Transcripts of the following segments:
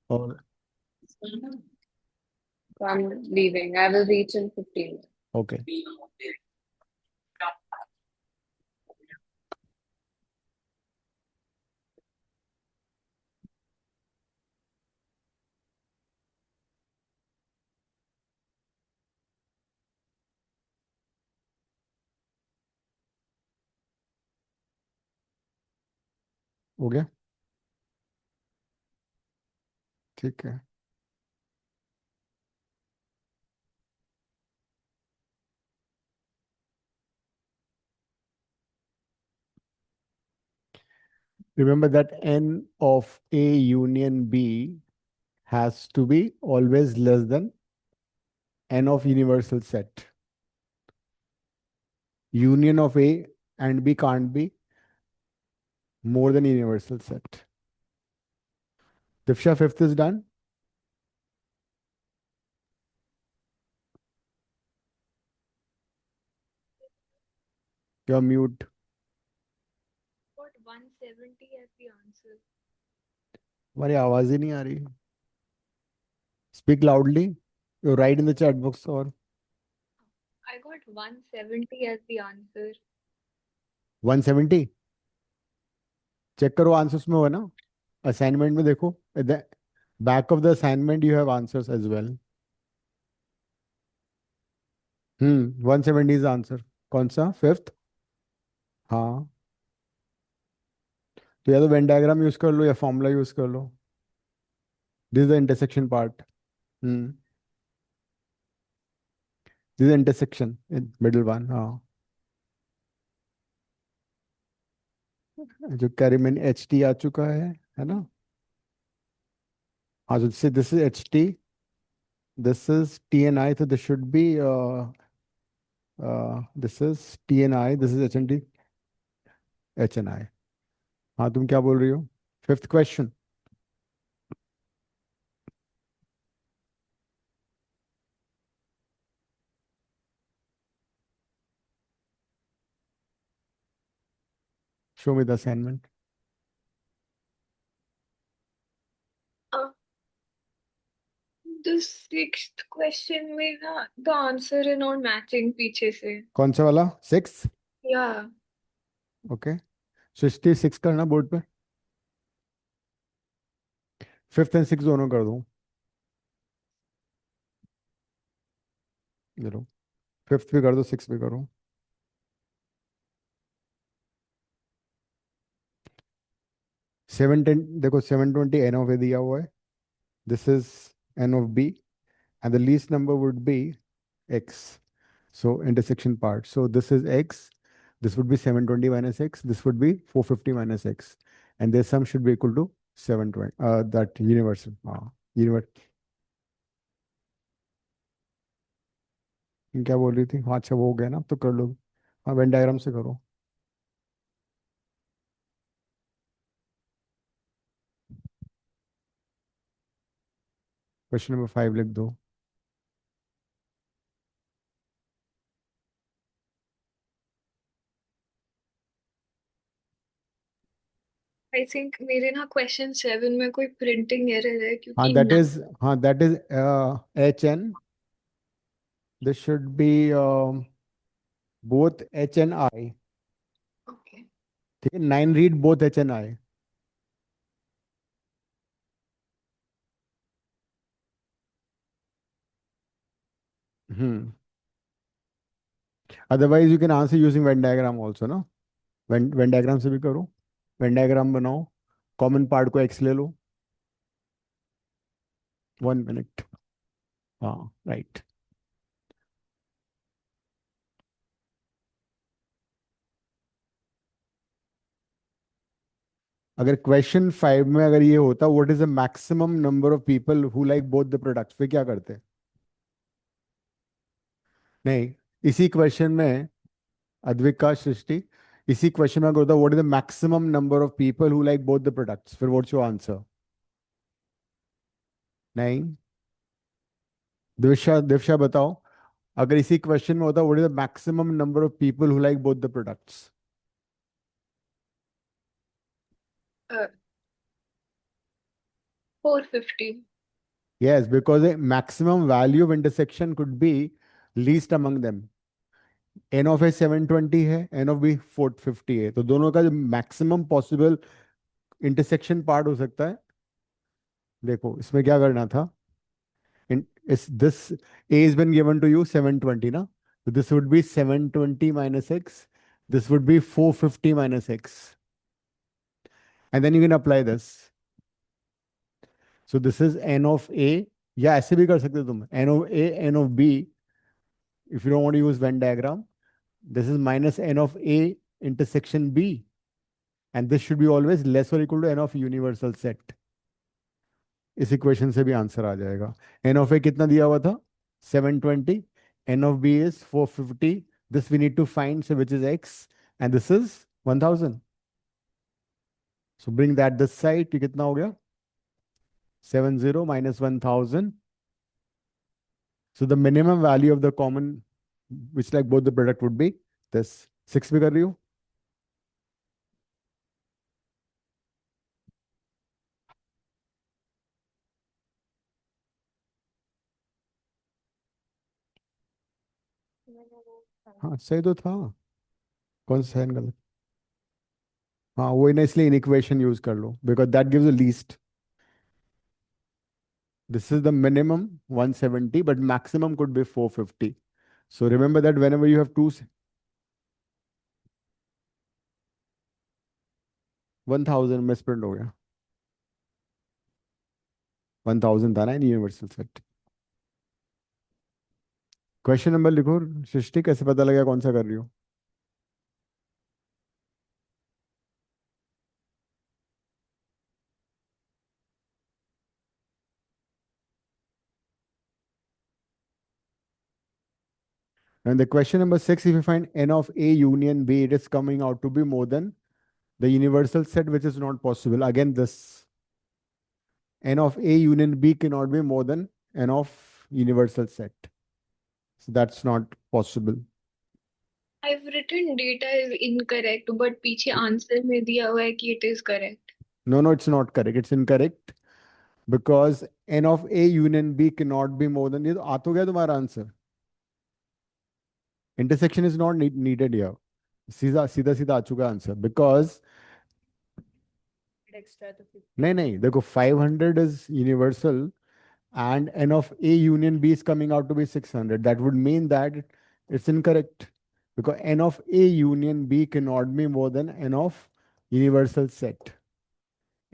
और So I'm leaving. I will reach in 15 minutes. Okay, हो गया, ठीक है। Remember that n of A union B has to be always less than n of universal set. Union of A and B can't be more than universal set. Divsha, fifth is done. You're mute. Got 170 as the answer. हमारी आवाज ही नहीं आ रही. Speak loudly. You write in the chat box or I got 170 as the answer. 170. Check करो answers में हो ना. Assignment में देखो. Back of the assignment you have answers as well. 170 is answer. कौन सा? फिफ्थ. हाँ, तो या तो वेन डायग्राम यूज कर लो या फॉर्मूला यूज कर लो. This is the intersection part. This is intersection in middle one. हाँ, जो कैरी में एच टी आ चुका है ना. हाँ, तो this is H T, this is T N I, तो this should be this is T N I, this is H N T, H N I. हाँ, तुम क्या बोल रही हो? Fifth question. Show me the assignment. Uh, the sixth question में ना the answer is not matching पीछे से. कौन सा वाला? सिक्स. Yeah. ओके, सृष्टि सिक्स करना बोर्ड पे. फिफ्थ एंड सिक्स दोनों कर दूं? चलो, फिफ्थ भी कर दो, सिक्स भी करो. 710, देखो 720 एन ऑफ ए दिया हुआ है. This is N of B and the least number would be x. So intersection part. So this is x. This would be 720 minus x. This would be 450 minus x. And their sum should be equal to 720. That universal. Universal. क्या बोल रही थी? हाँ, अच्छा वो हो गया ना, अब तो कर लो. हाँ, वेन डायग्राम से करो. क्वेश्चन नंबर 5 लिख दो. I think मेरे ना question 7 में कोई printing error है हाँ, क्योंकि दैट इज, हाँ that is H N. This should be both H N I. Okay. ठीक है, 9 read both H N I. Hmm. Otherwise you can answer using Venn diagram also ना. Venn diagram से भी करो. वेन डायग्राम बनाओ, common part को X ले लो. 1 मिनट. हाँ, राइट. अगर क्वेश्चन 5 में अगर ये होता what is the maximum number of people who like both the products, फिर क्या करते? नहीं, इसी क्वेश्चन में अद्विका, सृष्टि, इसी क्वेश्चन में अगर होता what is the maximum number of people who like both the products, फिर व्हाट्स योर आंसर? नहीं, दिव्या, दिव्या बताओ. अगर इसी क्वेश्चन में होता what is the maximum number of people who like both the products? uh, 450. Yes, because a maximum value of intersection could be least among them. N of A 720 है, N of B 450 है, तो दोनों का जो maximum possible intersection part हो सकता है. देखो इसमें क्या करना था. Is this A has been given to you 720 ना, so this would be 720 minus x, this would be 450 minus x, and then you can apply this. So this is N of A, या ऐसे भी कर सकते हो तुम, N of A, N of B, if you don't want to use Venn diagram, this is minus N of A intersection B, and this should be always less or equal to N of universal set. इस equation से भी answer आ जाएगा. N of A कितना दिया हुआ था, 720, N of B is 450, this we need to find, so which is x, and this is 1000. So bring that this side, ये कितना हो गया, 70 minus 1000. So the minimum value of the common, which like both the product would be this. 6 भी कर रही हो. हाँ सही तो था, कौन सा साइन गलत. हाँ वही ना, इसलिए इन इक्वेशन यूज कर लो, because that gives the least. This is the minimum 170, but maximum could be 450. So remember that whenever you have 1000 misprint हो गया, 1000 था ना इन यूनिवर्सल सेट. क्वेश्चन नंबर लिखो. सृष्टि कैसे पता लगा कौन सा कर रही हो. And the question number 6, if you find n of A union B, it is coming out to be more than the universal set, which is not possible. Again, this n of A union B cannot be more than n of universal set. So that's not possible. I've written data is incorrect, but पीछे answer में दिया हुआ है कि it is correct. No, it's not correct. It's incorrect because n of A union B cannot be more than, ये तो आ तो गया तुम्हारा answer. Intersection is not needed here. सीधा सीधा सीधा आ चुका आंसर, because नहीं नहीं देखो, 500 is universal and n of A union B is coming out to be 600. That would mean that it's incorrect because n of A union B cannot be more than n of universal set.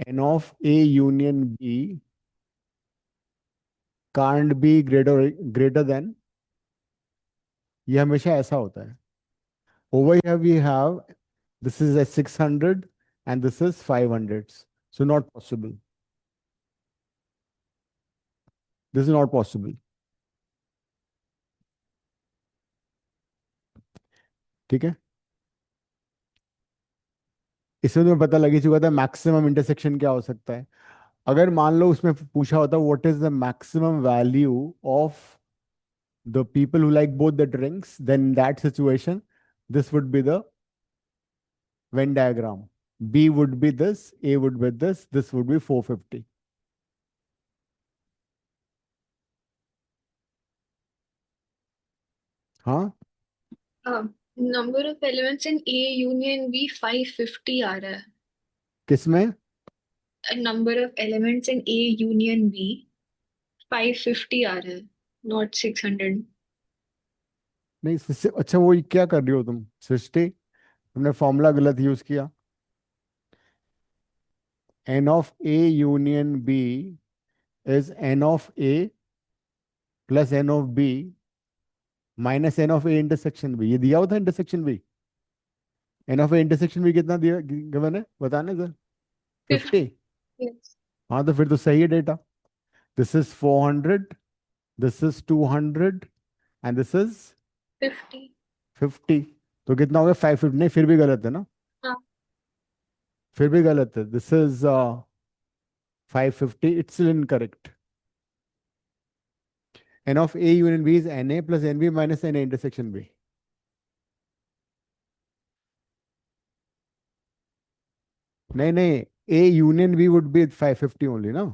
N of A union B can't be greater than, ये हमेशा ऐसा होता है. Over here we have, this is a 600 and this is 500. So not possible. This is not possible. ठीक है. इसमें तुम्हें पता लग ही चुका था मैक्सिमम इंटरसेक्शन क्या हो सकता है. अगर मान लो उसमें पूछा होता what is the maximum value of the people who like both the drinks, then that situation this would be the Venn diagram. B would be this, A would be this would be 450. हाँ Number of elements in A union B 550 आ रहा है. किसमें. Number of elements in A union B 550 आ रहा है, not 600. नहीं अच्छा वो क्या कर रही हो तुम सृष्टि, तुमने फॉर्मूला गलत यूज किया. N of A union B is N of A plus N of B minus N of A intersection B. ये दिया हुआ था intersection B. N of A intersection B कितना दिया गिवन है, बताने सर. 50. Yes. हाँ तो फिर तो सही है data. This is 400, this is 200 and this is 50. 50. तो कितना हो गया, 550. नहीं फिर भी गलत है ना. हाँ. फिर भी गलत है. This is 550. It's still incorrect. N of A union B is NA plus NB minus NA intersection B. नहीं नहीं, A union B would be 550 only, no?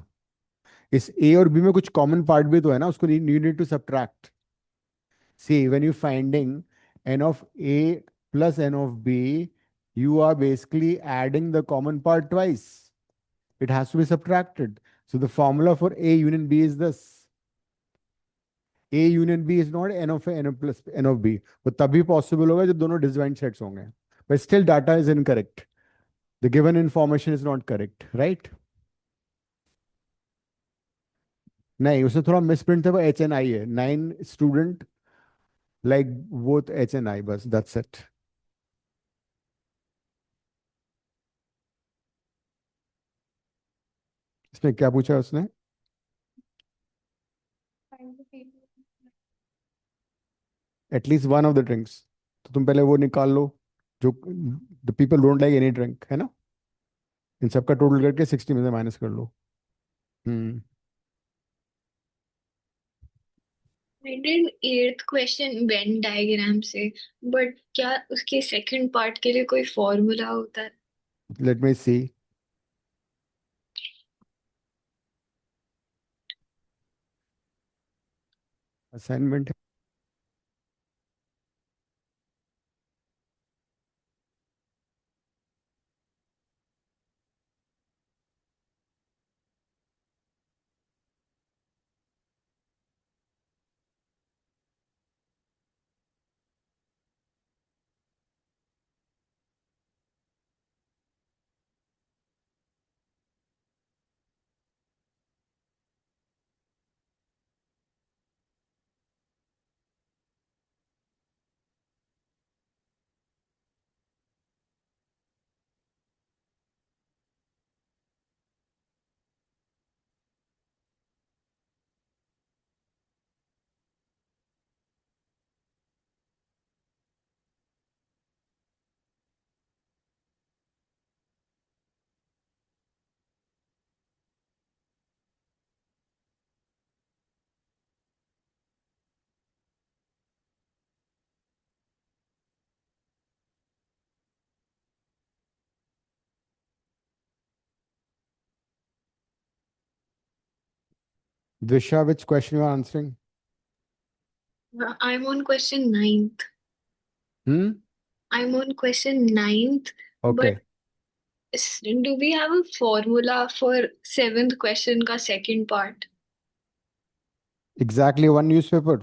इस ए और बी में कुछ कॉमन पार्ट भी तो है ना, उसको you need to subtract. See, when you're finding n of A plus n of B, you are basically adding the common part twice. It has to be subtracted. So the formula for A union B is this. A union B is not n of A, n of plus n of B. वो तभी possible होगा जब दोनों disjoint sets होंगे. But still data is incorrect. The given information is not correct, right? नहीं, उसमें थोड़ा misprint था, वो H and I है. 9 student like both H and I, बस that's it. इसमें क्या पूछा उसने? At least one of the drinks. तो तुम पहले वो निकाल लो जो the people don't like any drink, है ना. इन सबका टोटल करके 60 में से माइनस कर लो. हम्म. I did 8th question Venn diagram से, but क्या उसके second part के लिए कोई formula होता है? Let me see. Assignment. Dvisha, which question you are answering? I'm on question 9th. I'm on question 9th, but Okay. do we have a formula for 7th question का second part? Exactly one newspaper.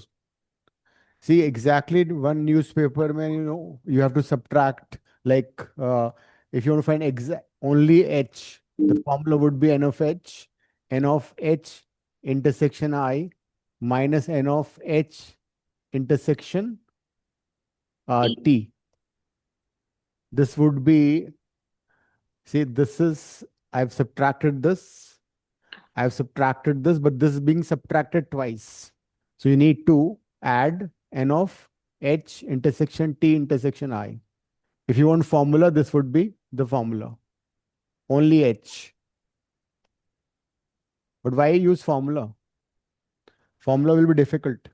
See, exactly one newspaper, man, you have to subtract, like, if you want to find only H, the formula would be n of H intersection I minus n of H intersection T. This would be, see, I've subtracted this, but this is being subtracted twice. So you need to add n of H intersection T intersection I. If you want formula, this would be the formula. Only H. But why use formula? Formula will be difficult.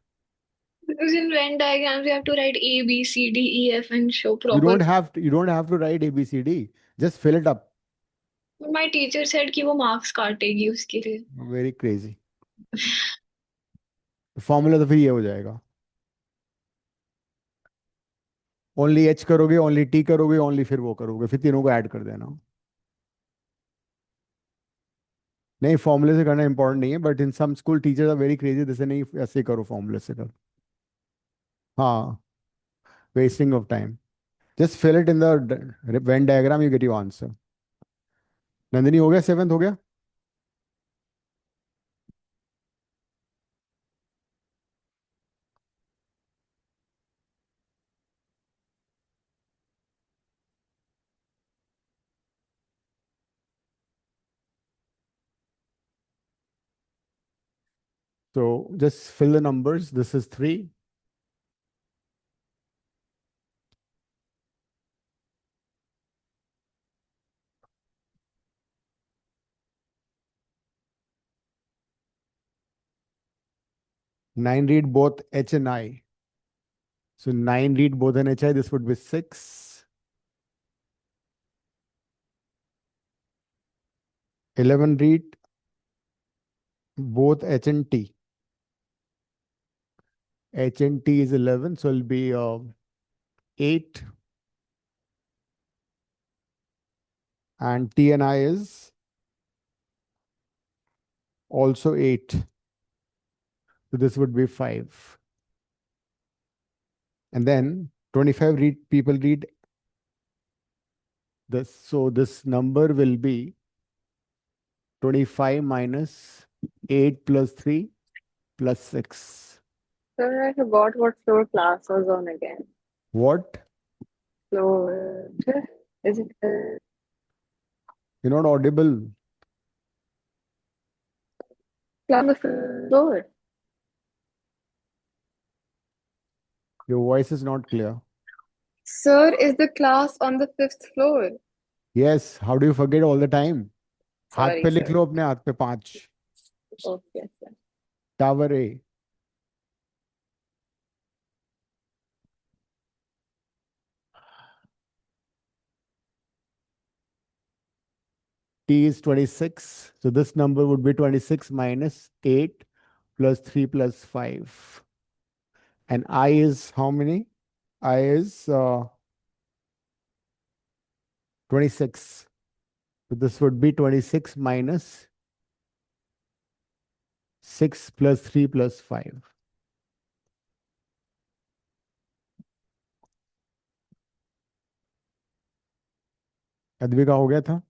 Because in Venn diagrams, you have to write A, B, C, D, E, F and show You proper. don't have to write ABCD. Just fill it up. My teacher said कि वो marks काटेगी उसके लिए. Very crazy. Formula तो फिर ये हो जाएगा. Only H करोगे, ओनली टी करोगे, ओनली फिर वो करोगे, फिर तीनों को ऐड कर देना. नहीं, फॉर्मूले से करना इंपॉर्टेंट नहीं है, but in some school teachers are very crazy. जैसे नहीं, ऐसे करो, फॉर्मूले से करो. हाँ, wasting of time. Just fill it in the Venn diagram, you get your answer. Nandini, हो गया? 7th हो गया? So just fill the numbers. This is 3. Nine read both H and I. So 9 read both and HI. This would be 6. 11 read both H and T. H and T is 11, so it'll be 8, and T and I is also 8. So this would be 5. And then 25 people read this. So this number will be 25 minus 8 plus 3 plus 6. Sir, I forgot what floor class was on again. What? Floor fifth? Is it You're not audible. class on the fifth floor? Your voice is not clear. Sir, is the class on the fifth floor? Yes, how do you forget all the time? हाथ Sorry, पे लिख sir. लो अपने हाथ पे 5. Okay, sir. Tower A. T is 26. So this number would be 26 minus 8 plus 3 plus 5. And I is how many? I is 26. So this would be 26 minus 6 plus 3 plus 5. Advika हो गया था.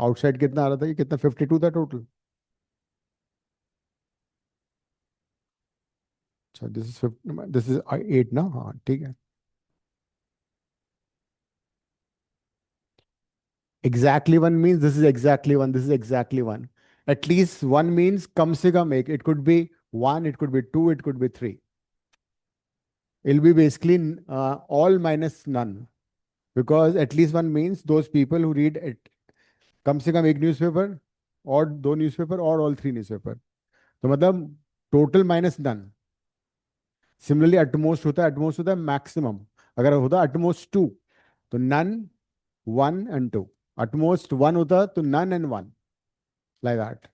Outside कितना आ रहा था? ये कितना 52 था टोटल. अच्छा, दिस इज 8 ना. हाँ ठीक है. Exactly 1 means this is exactly 1, this is exactly 1. At least 1 means कम से कम एक. It could be 1, it could be 2, it could be 3. It'll be basically all minus none. Because at least 1 means those people who read it कम से कम एक newspaper और 2 newspaper और all 3 newspaper. तो मतलब total minus none. Similarly at most होता है maximum. अगर होता एटमोस्ट 2 तो नन 1 and 2. एटमोस्ट 1 होता तो none and 1. Like that.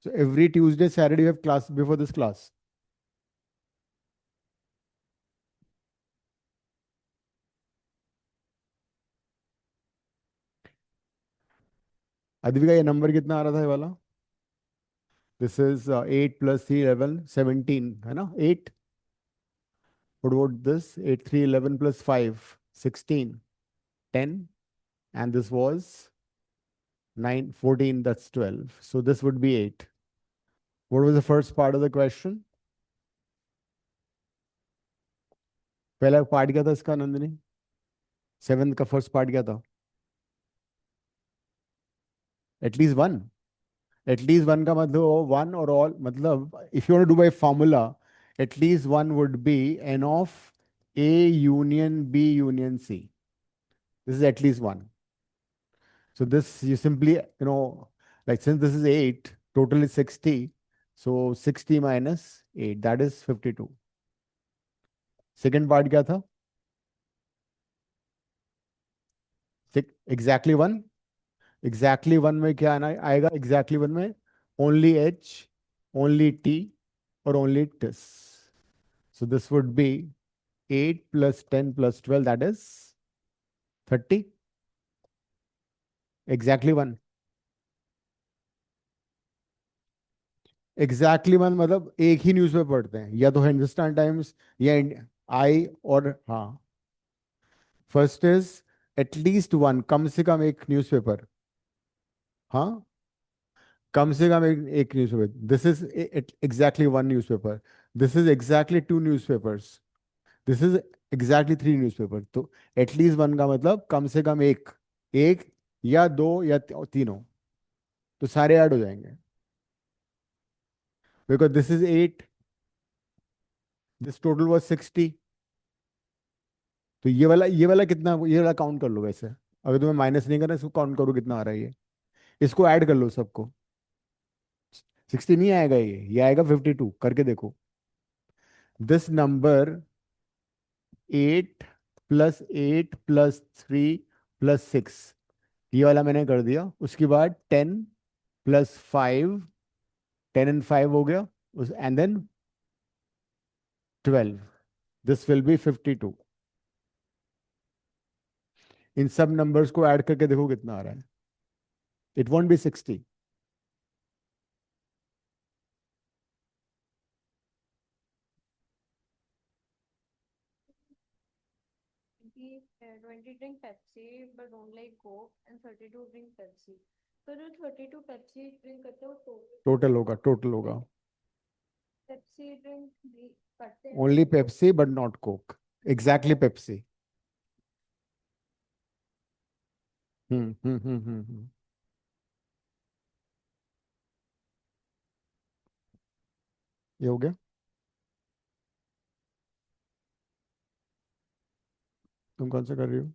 So every Tuesday, Saturday, you have class before this class. Advika ये नंबर कितना आ रहा था ये वाला? This is 8 plus 3, 11, 17, है ना? 8. What about this? 8, 3, 11 plus 5, 16, 10. And this was 9, 14, that's 12. So this would be 8. What was the first part of the question? पहला part क्या था इसका नंदिनी? 7th का फर्स्ट पार्ट क्या था? एटलीस्ट 1. एटलीस्ट 1 का मतलब 1 और ऑल मतलब if you want to do by formula at least 1 would be n of A union B union C. This is at least 1. So this you simply, like since this is 8, total is 60. So 60 minus 8, that is 52. Second part क्या था? Exactly 1. Exactly 1 में क्या आएगा? Exactly 1 में only H, only T or only TIS. So this would be 8 plus 10 plus 12, that is 30. Exactly 1. Exactly 1 मतलब एक ही news में पढ़ते हैं, या तो हिंदुस्तान टाइम्स या आई और हाँ. फर्स्ट इज एटलीस्ट 1, कम से कम एक न्यूज़पेपर. हाँ, कम से कम एक newspaper. This is exactly 1 newspaper. This is exactly 2 newspapers. This is exactly 3 newspaper. तो एटलीस्ट 1 का मतलब कम से कम एक. एक या 2 या तीनों. तो सारे ऐड हो जाएंगे. Because this is 8, this total was 60. तो ये वाला कितना, ये वाला काउंट कर लो. वैसे अगर तुम्हें माइनस नहीं करना, इसको काउंट करो कितना आ रहा है ये. इसको ऐड कर लो सबको. 60 नहीं आएगा, ये आएगा 52. करके देखो. This number 8 plus 8 plus 3 plus 6, ये वाला मैंने कर दिया. उसके बाद 10 प्लस 5 10 and 5 हो गया उस, and then 12. This will be 52. इन सब नंबर्स को ऐड करके देखो कितना आ रहा है. It won't be 60. कि 20 drink Pepsi but don't like Coke and 32 drink Pepsi. तो जो 32 Pepsi drink करते हैं वो टोटल होगा. Pepsi drink भी करते हैं. Only Pepsi but not Coke. Exactly Pepsi. हम्म. ये हो गया. तुम कौन सा कर रही हो?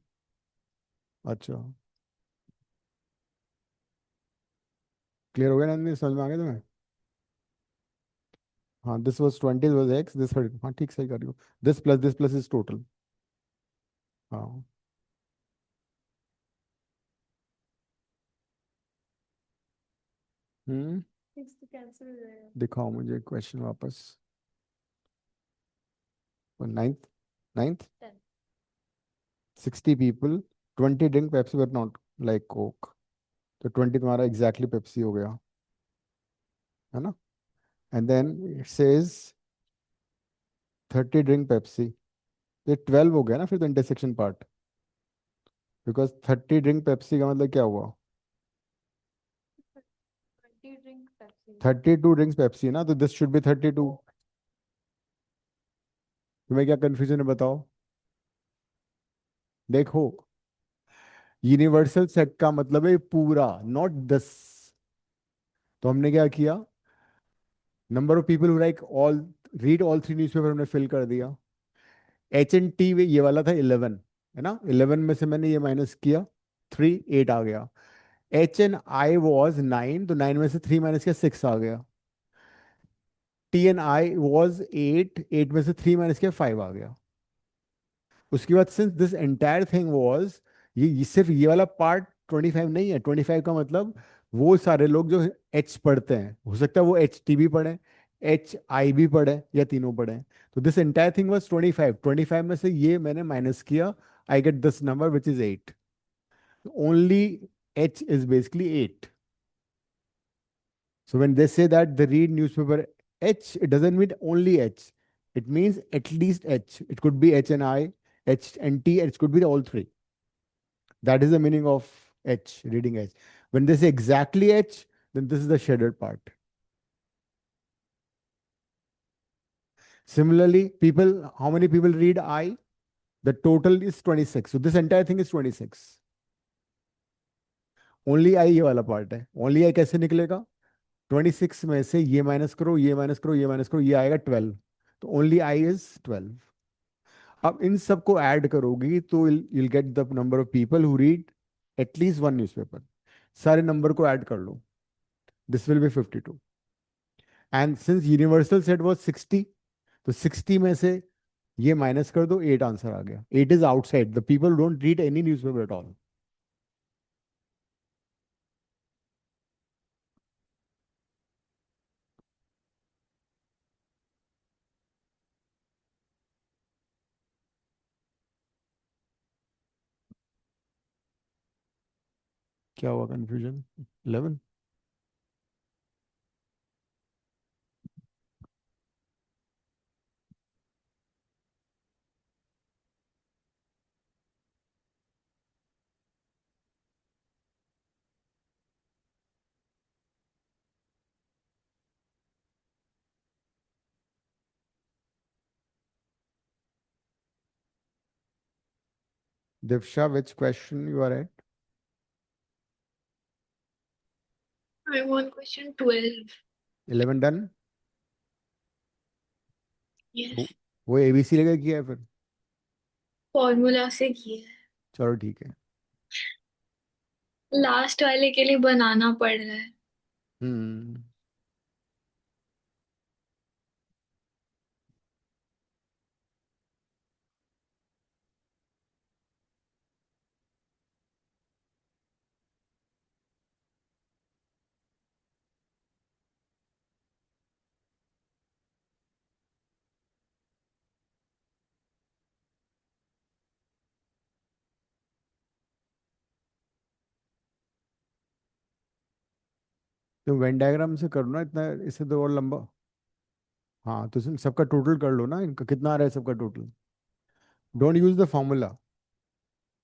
अच्छा, क्लियर हो गया नंदिनी, समझ में आ गया तुम्हें? हाँ, this was 20, this was x, this, हाँ ठीक, सही कर रही हो. This plus is total. हाँ. हम्म. 6 तो कैंसिल हो जाएगा. दिखाओ मुझे क्वेश्चन वापस. Ninth. Ninth. 10. 60 people, 20 drink Pepsi but not like Coke. तो 20 तुम्हारा एग्जैक्टली पेप्सी हो गया, है ना? And then it says 30 drink Pepsi. ये 12 हो गया ना फिर तो intersection part, because 30 drink Pepsi का मतलब क्या हुआ? 20 drink Pepsi. 32 ड्रिंक्स पेप्सी ना, तो दिस शुड बी 32. तुम्हें क्या कंफ्यूजन है बताओ? देखो, यूनिवर्सल सेट का मतलब है पूरा, नॉट दस. तो हमने क्या किया? Number of people who like all, read all three newspaper हमने फिल कर दिया. H&T ये वाला था 11, है ना? 11 में से मैंने ये माइनस किया, 3, 8 आ गया. H&I वॉज 9, तो 9 में से 3 माइनस किया, 6 आ गया. T&I वॉज 8, 8 में से 3 माइनस किया, 5 आ गया. उसके बाद since this entire thing was, ये सिर्फ ये वाला पार्ट 25 नहीं है. 25 का मतलब वो सारे लोग जो एच पढ़ते हैं, हो सकता है वो HT भी पढ़े, HI भी पढ़े, या तीनों पढ़े. तो दिस एंटायर थिंग वॉज 25. 25 में से ये मैंने माइनस किया, I get this number which is 8. Only H is basically 8. So when they say that they read newspaper H, it doesn't mean only H. It means at least H. It could be H and I, H and T, and it could be all three. That is the meaning of H, reading H. When they say exactly H, then this is the shaded part. Similarly, people, how many people read I? The total is 26. So this entire thing is 26. Only I ये वाला part है. Only I कैसे निकलेगा? 26 में से ये minus करो, ये माइनस करो, ये माइनस करो, ये आएगा 12. तो ओनली आई इज 12. अब इन सबको ऐड करोगी तो you'll get the number of people who read at least one newspaper. सारे नंबर को ऐड कर लो, this will be 52. And since universal set was 60, तो 60 में से ये माइनस कर दो, 8 आंसर आ गया. 8 is outside, the people don't read any newspaper at all. क्या हुआ confusion? 11. Divsha, which question you are at? I'm on question 12. 11 done. Yes. वो ABC लेकर किया है फिर? फॉर्मूला से किया है. चलो ठीक है. लास्ट वाले के लिए बनाना पड़ रहा है. हम्म. तो वेन डायग्राम से करो ना, इतना इससे तो और लंबा। हाँ तो सबका टोटल कर लो ना, इनका कितना आ रहा है सबका टोटल। Don't use the formula,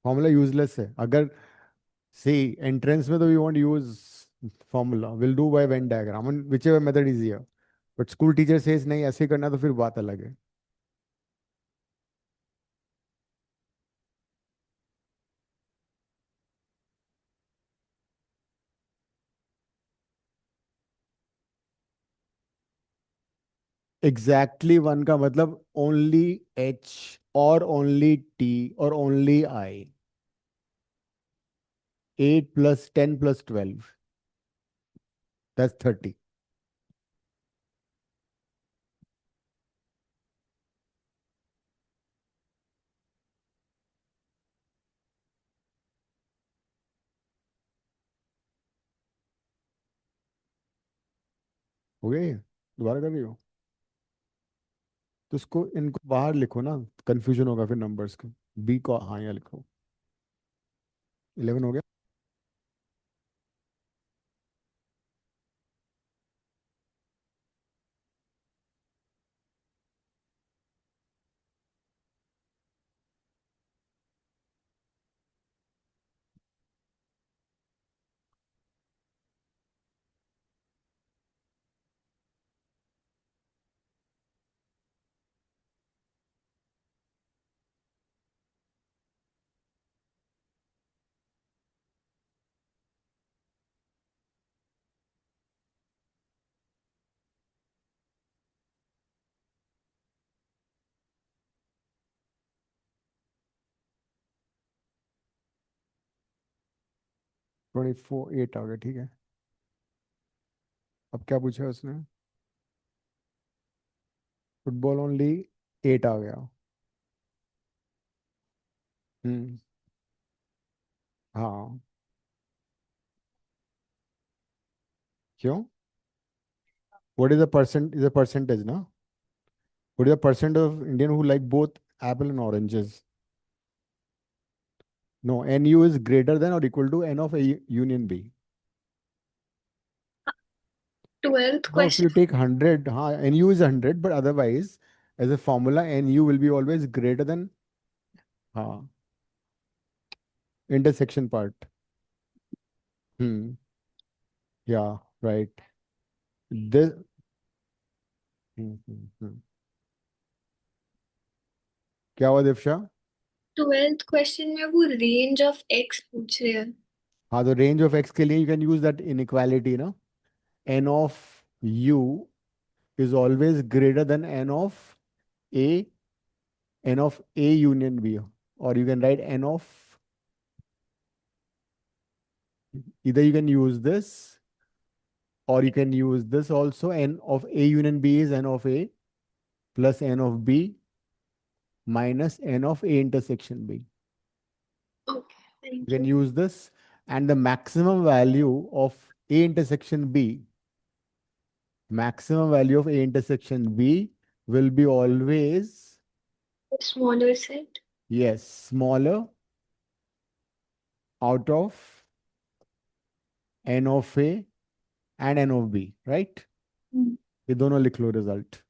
formula useless है। अगर सी एंट्रेंस में तो we won't use formula, will do by Venn diagram whichever method easier. But school teacher says नहीं ऐसे करना, तो फिर बात अलग है। एग्जैक्टली वन का मतलब ओनली एच और ओनली टी और ओनली आई। 8 + 10 + 12, दैट्स 30। हो गए? दोबारा कर रही हो? तो इसको इनको बाहर लिखो ना, कंफ्यूजन होगा फिर नंबर्स का। बी को हाँ यहाँ लिखो। 11 हो गया। ट्वेंटी फोर 8 आ गया, ठीक है। अब क्या पूछा उसने? फुटबॉल ओनली 8 आ गया। हम्म। हाँ। क्यों? What is the percent, is a percentage ना? What is the percent of Indian who like both apple and oranges? No, n U is greater than और equal to n of A union B. 12th No, if you question. take 100, NU is 100, but otherwise, as a formula, NU will be always greater than हाँ intersection part. Hmm. Yeah, right. This. क्या हुआ Divya? 12th question में वो range of x पूछ रहे हैं। हाँ तो रेंज ऑफ एक्स के लिए you can use that inequality ना। N of U is always greater than a n of A union B. और you can write n of, either you can use this or you can use this also. N of A union B is N of A plus N of B minus N of A intersection B. Okay, thank You can you. use this, and the maximum value of A intersection B, maximum value of A intersection B will be always, Smaller set. yes, smaller out of N of A and N of B, right? Hmm. ये दोनों लिख लो result.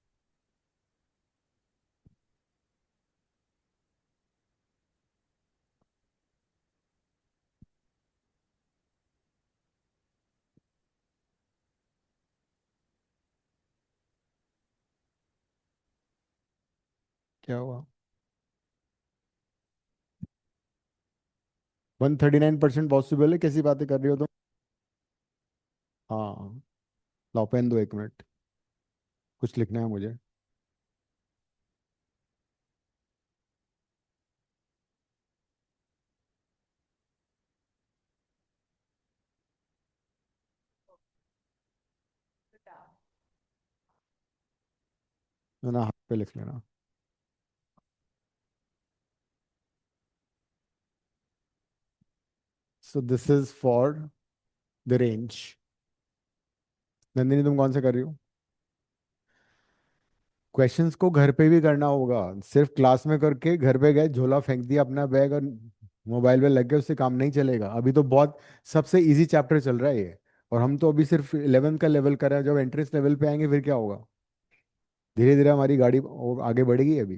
क्या हुआ? 139% possible है, कैसी बातें कर रही हो तुम? हाँ, लाओ पेन दो, 1 मिनट, कुछ लिखना है मुझे। ना हाथ पे लिख लेना। सो this is for the range. Nandini तुम कौन से कर रही हो? क्वेश्चंस को घर पे भी करना होगा, सिर्फ क्लास में करके घर पे गए, झोला फेंक दिया अपना बैग और मोबाइल में लग गए, उससे काम नहीं चलेगा। अभी तो बहुत सबसे इजी चैप्टर चल रहा है ये। और हम तो अभी सिर्फ 11th का लेवल कर रहे हैं, जब एंट्रेंस लेवल पे आएंगे फिर क्या होगा? धीरे धीरे हमारी गाड़ी और आगे बढ़ेगी अभी।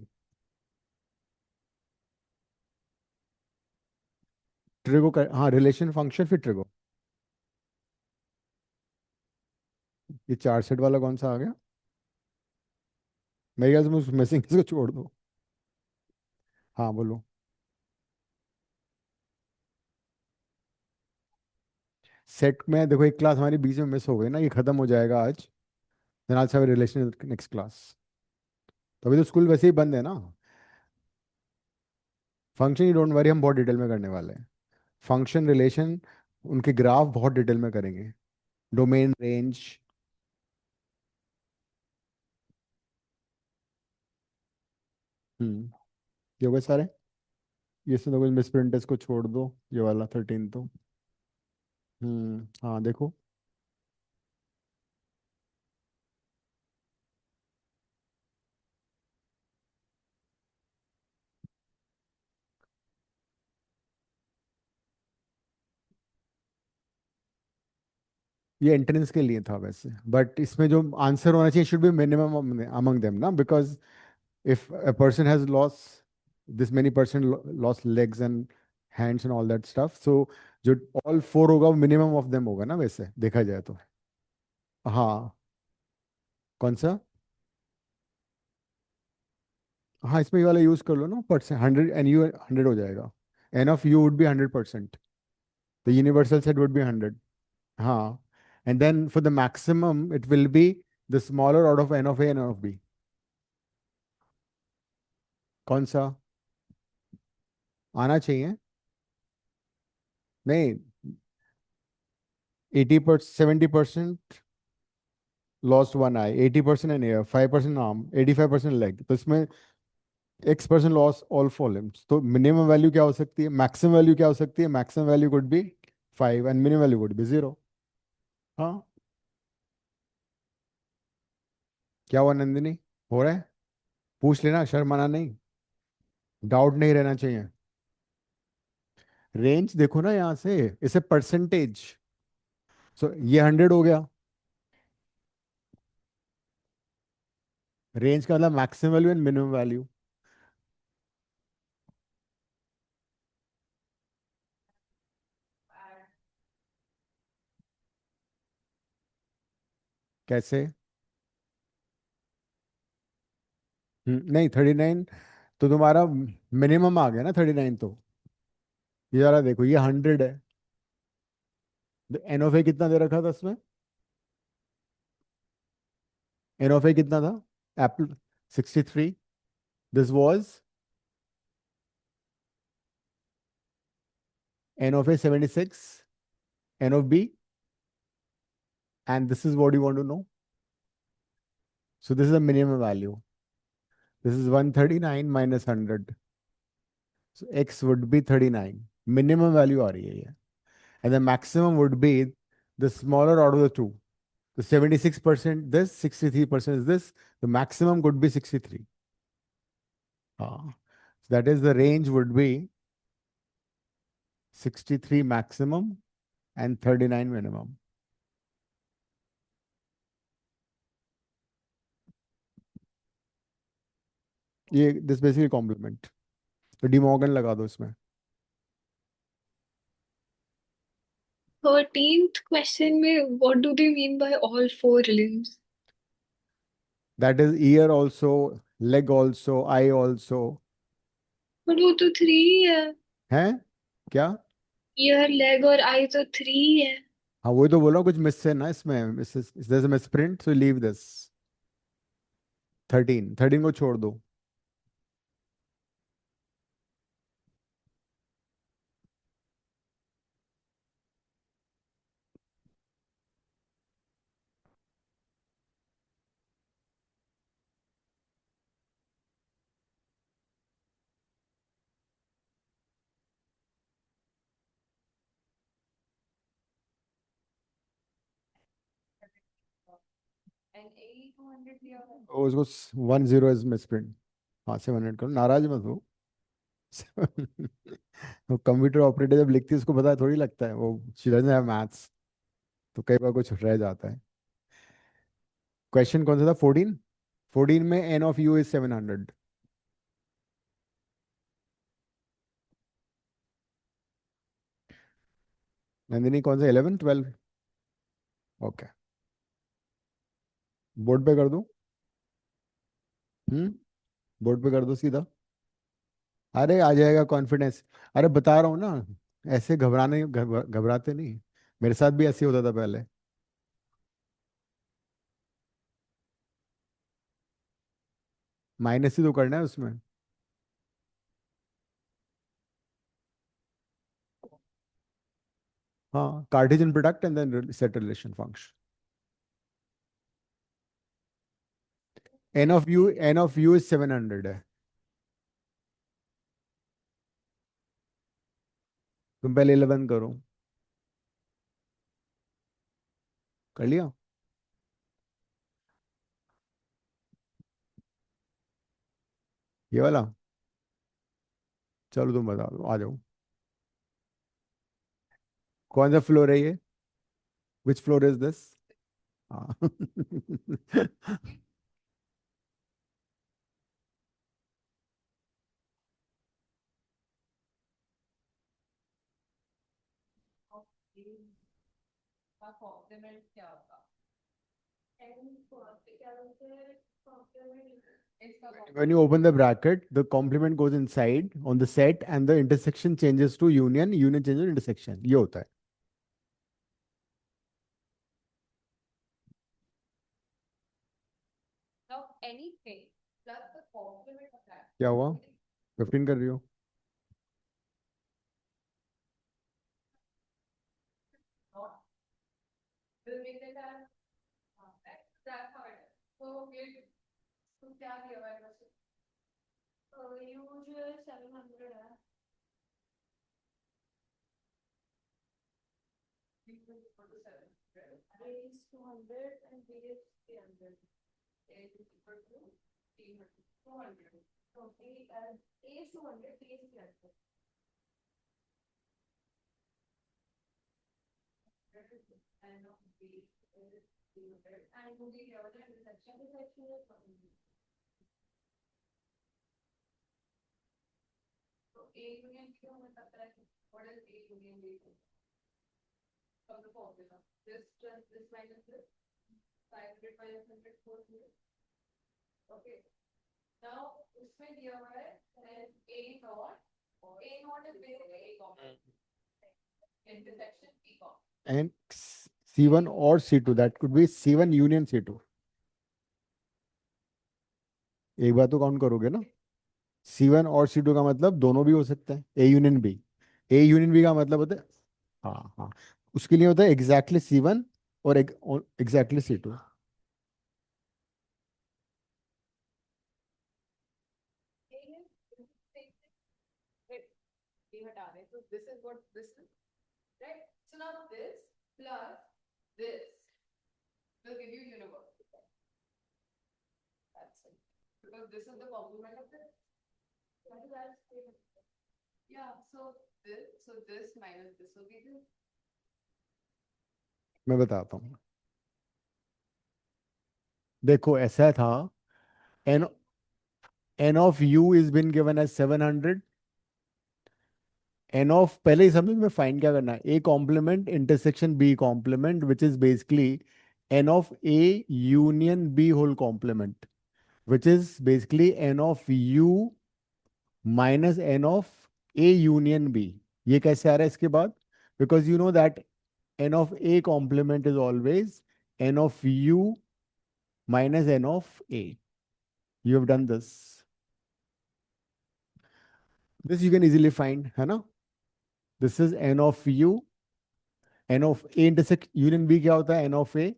ट्रिगो का, हाँ, रिलेशन फंक्शन फिर ट्रिगो। ये चार सेट वाला कौन सा आ गया? मेरे ख्याल से मैं उसमें से किसी को छोड़ दो। हाँ बोलो। सेट में देखो, एक क्लास हमारी बीच में मिस हो गई ना, ये खत्म हो जाएगा आज। देन आज रिलेशन नेक्स्ट क्लास। तो अभी तो स्कूल वैसे ही बंद है ना। फंक्शन ही डोंट वरी, हम बहुत डिटेल में करने वाले हैं। फंक्शन, रिलेशन, उनके ग्राफ बहुत डिटेल में करेंगे। Domain, range. हम्म। ये हो गए सारे। ये से तो कुछ मिसप्रिंट है, इसको छोड़ दो, ये वाला 13 तो। हाँ देखो। ये एंट्रेंस के लिए था वैसे, बट इसमें जो आंसर होना चाहिए should be minimum among them ना, because if a person has lost this many person lost legs and hands and all that stuff, so जो all four होगा वो minimum of them होगा ना, वैसे देखा जाए तो। हाँ। कौन सा? हाँ, इसमें ये वाला यूज कर लो ना, परसेंट 100 and u 100 हो जाएगा। n of u would be 100%, the universal set would be 100। हाँ। And then for the maximum it will be the smaller out of n of a and n of b। कौन सा आना चाहिए? नहीं, 80%, 70% lost one आई, 80% N air, 5% arm, 85% leg, तो इसमें X% loss all four limbs. तो minimum value क्या हो सकती है, मैक्सिमम वैल्यू क्या हो सकती है? Maximum value could be 5 and minimum value could be 0। हाँ। क्या हुआ नंदिनी? हो रहा है? पूछ लेना, शर्माना नहीं, डाउट नहीं रहना चाहिए। रेंज देखो ना यहाँ से, इसे परसेंटेज। सो ये 100 हो गया। रेंज का मतलब maximum value and minimum value. कैसे? नहीं, 39 तो तुम्हारा मिनिमम आ गया ना, 39 तो। ये जरा देखो, ये 100 है। एन ऑफ ए कितना दे रखा था इसमें? एन ऑफ ए कितना था? Apple 63। This was n of A 76। N of B, and this is what you want to know. So this is the minimum value. This is 139 minus 100। So x would be 39। Minimum value आ रही है ये। And the maximum would be the smaller out of the two. The 76% this, 63% is this. The maximum could be 63. Ah, so that is the range would be 63 maximum and 39 minimum. ये this basically complement. तो De Morgan लगा दो इसमें। 13th question में what do they mean by all four limbs? That is ear also, leg also, eye also। पर वो तो 3 है। है क्या? ईयर, लेग और आई तो 3 है। हाँ, वही तो बोला, कुछ मिस है ना इसमें, miss print, so leave this. 13 को छोड़ दो। एंड ए 200 लिया हुआ है। ओ, उसको 10 इज मिस प्रिंट। हाँ, 700 करो, नाराज मत हो। वो कंप्यूटर ऑपरेटर जब लिखती है उसको पता थोड़ी लगता है, वो शी डजंट हैव मैथ्स। तो कई बार कुछ रह जाता है। क्वेश्चन कौन सा था? 14। 14 में N of U is 700। Nandini कौन सा? 11 12? ओके, बोर्ड पे कर दूं? बोर्ड पे कर दो सीधा। अरे आ जाएगा कॉन्फिडेंस। अरे बता रहा हूँ ना, ऐसे घबराते नहीं। मेरे साथ भी ऐसे ही होता था पहले। माइनस ही तो करना है उसमें। हाँ, Cartesian product and then set relation function. N of U is 700 है। तुम पहले 11 करो। कर लिया? ये वाला? चलो तुम बता दो, आ जाओ। कौन सा फ्लोर है ये? विच फ्लोर इज दिस? हाँ का कॉम्प्लीमेंट क्या होगा? एन को क्या बोलते हैं? कॉम्प्लीमेंट इसका When you open the bracket, the complement goes inside on the set and the intersection changes to union, union changes to intersection. ये होता है। now anything plus the complement of that. क्या हुआ? 15 कर रही हो? Not will make that as that's how it is. So तो क्या दिया हुआ है वैसे? यूजुअल 700 है। equal to 700. A is 200 and B is 300. A is equal to 300. 200. So A is 200, B is 300. And of B is 300. And मुझे क्या होता है? Intersection is 100. तो A union B हमें पता है what is A union B from the formula. This plus this minus this 500 minus 100 400. Okay. Now उसमें दिया हुआ है A naught is basically A comma intersection B comma. And C1 or C2, that could be C1 union C2। एक बार तो count करोगे ना? C1 और C2 का मतलब दोनों भी हो सकते हैं, A union B। A union B का मतलब होता है, हाँ हाँ, उसके लिए होता है एग्जैक्टली C1 और exactly C2। So this is what this is, right? So now this plus this will give you universe. That's it. Because this is the complement of this. Yeah, so this minus this will be this. मैं बताता हूँ, देखो ऐसा था, n n of u is been given as 700। n of, पहले ही समझ में find क्या करना है, a complement intersection b complement which is basically n of a union b whole complement which is basically n of u minus n of a union b। ये कैसे आ रहा है इसके बाद? because you know that n of a complement is always n of u minus n of a। you have done this you can easily find, है ना? this is n of u, n of a intersect union b क्या होता है? n of a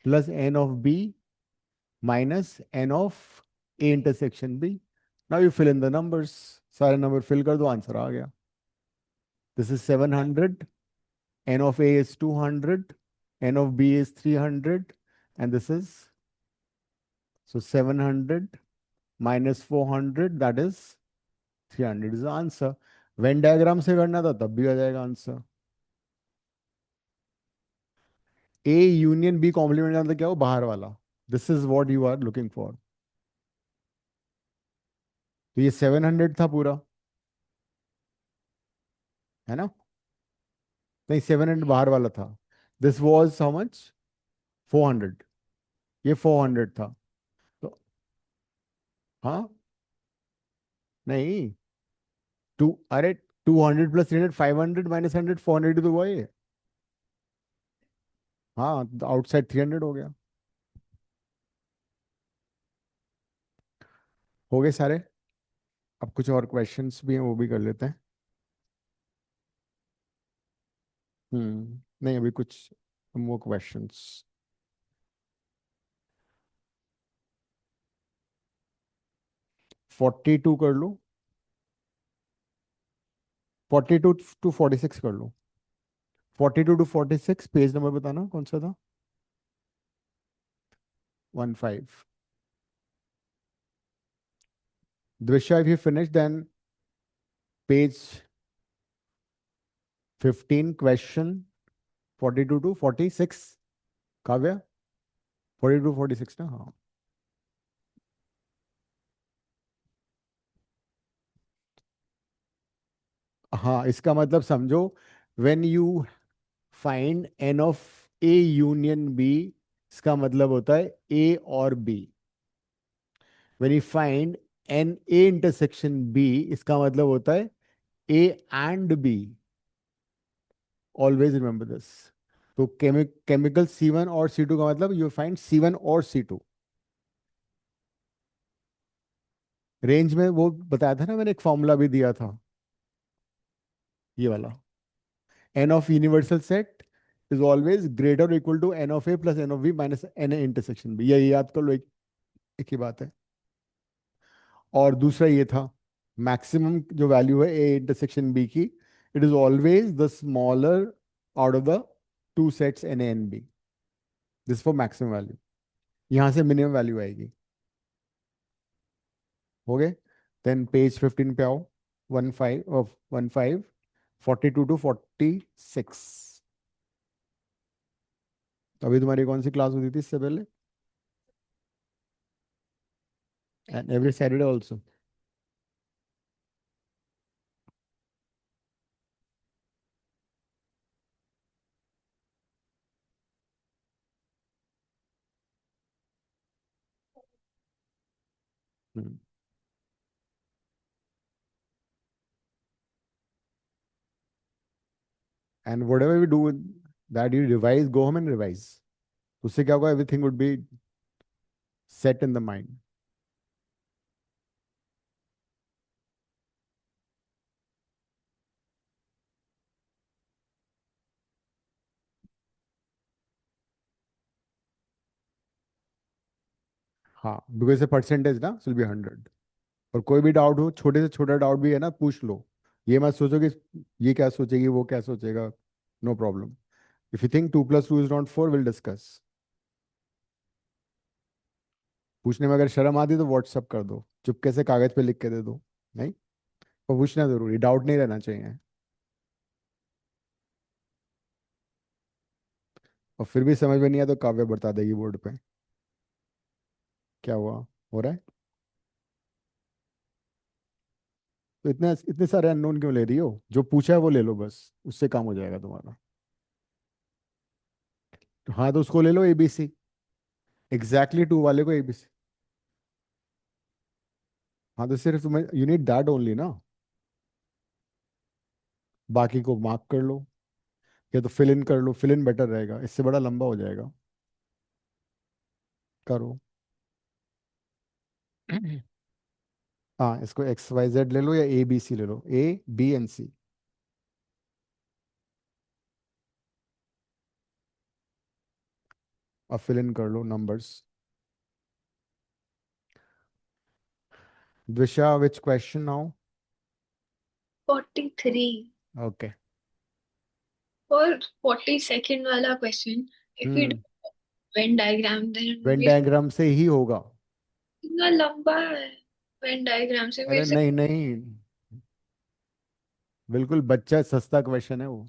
plus n of b minus n of a intersection b। now you fill in the numbers, सारे number fill कर दो, answer आ गया। this is 700, n of a is 200, n of b is 300, and this is, so 700 minus 400, that is 300 is the answer। Venn diagram से करना था तब भी आ जाएगा answer. A union B complement का मतलब क्या हो, बाहर वाला। This is what you are looking for. तो ये 700 था पूरा, है ना? नहीं, 700 बाहर वाला था। This was how much? 400। ये 400 था। तो हाँ, नहीं, टू, अरे 200 प्लस 300, 500 माइनस 100, 400 तो हुआ ये। हाँ, आउटसाइड 300 हो गया। हो गए सारे। अब कुछ और क्वेश्चंस भी हैं, वो भी कर लेते हैं। नहीं, अभी कुछ मोर क्वेश्चंस। 42 कर लो, 42 to 46 कर लो। 42 to 46, पेज नंबर बताना कौन सा था। 15। Drisha, if you finish, then page 15, question 42 to 46. Kavya, 42 to 46 ना? हाँ। हाँ, इसका मतलब समझो, when you find n of a union b, इसका मतलब होता है a और b। when you find n a intersection b, इसका मतलब होता है a and b। Always remember this. तो केमिकल C1 और C2 का मतलब यू फाइंड C1 और C2। रेंज में वो बताया था ना मैंने, एक फॉर्मूला भी दिया था, ये वाला। N of universal set is always greater और equal to n of A plus n of B minus n A intersection B. यही याद कर लो, एक ही बात है। और दूसरा ये था, मैक्सिमम जो वैल्यू है ए इंटरसेक्शन बी की, it is always the smaller out of the two sets N A and B. This for maximum value. यहां से मिनिमम वैल्यू आएगी। हो गए। देन पेज 15 पे आओ। 15 42 to 46। अभी तुम्हारी कौन सी क्लास होती थी इससे पहले? And every Saturday also? And whatever we do that, you revise, go home and revise. उससे क्या होगा, everything would be set in the mind. हाँ, बिकॉज परसेंटेज ना विल बी 100। और कोई भी डाउट हो, छोटे से छोटा डाउट भी है ना, पूछ लो। ये मत सोचो कि ये क्या सोचेगी, वो क्या सोचेगा। No problem. If you think 2 + 2 इज नॉट 4, विल डिस्कस। पूछने में अगर शर्म आती तो व्हाट्सअप कर दो, चुपके से कागज पे लिख के दे दो। नहीं, पर पूछना जरूरी, डाउट नहीं रहना चाहिए। और फिर भी समझ में नहीं आया तो काव्य बता देगी बोर्ड पे। क्या हुआ, हो रहा है? तो इतने इतने सारे अननोन क्यों ले रही हो? जो पूछा है वो ले लो, बस उससे काम हो जाएगा तुम्हारा। तो हाँ, तो उसको ले लो, एबीसी। एग्जैक्टली टू वाले को एबीसी। हाँ, तो सिर्फ तुम्हें यू नीड दैट ओनली ना। बाकी को मार्क कर लो, या तो फिल इन कर लो। फिल इन बेटर रहेगा, इससे बड़ा लंबा हो जाएगा। करो। हाँ, इसको XYZ ले लो या ABC ले लो, A B and C। अब फिल इन कर लो numbers. Dvisha, which question now? 43 Okay. और 42nd वाला question, if you hmm Venn diagram then Venn diagram से ही होगा। इतना लंबा है। वेन डायग्राम से अरे मेरे से नहीं नहीं, बिल्कुल बच्चा सस्ता क्वेश्चन है वो।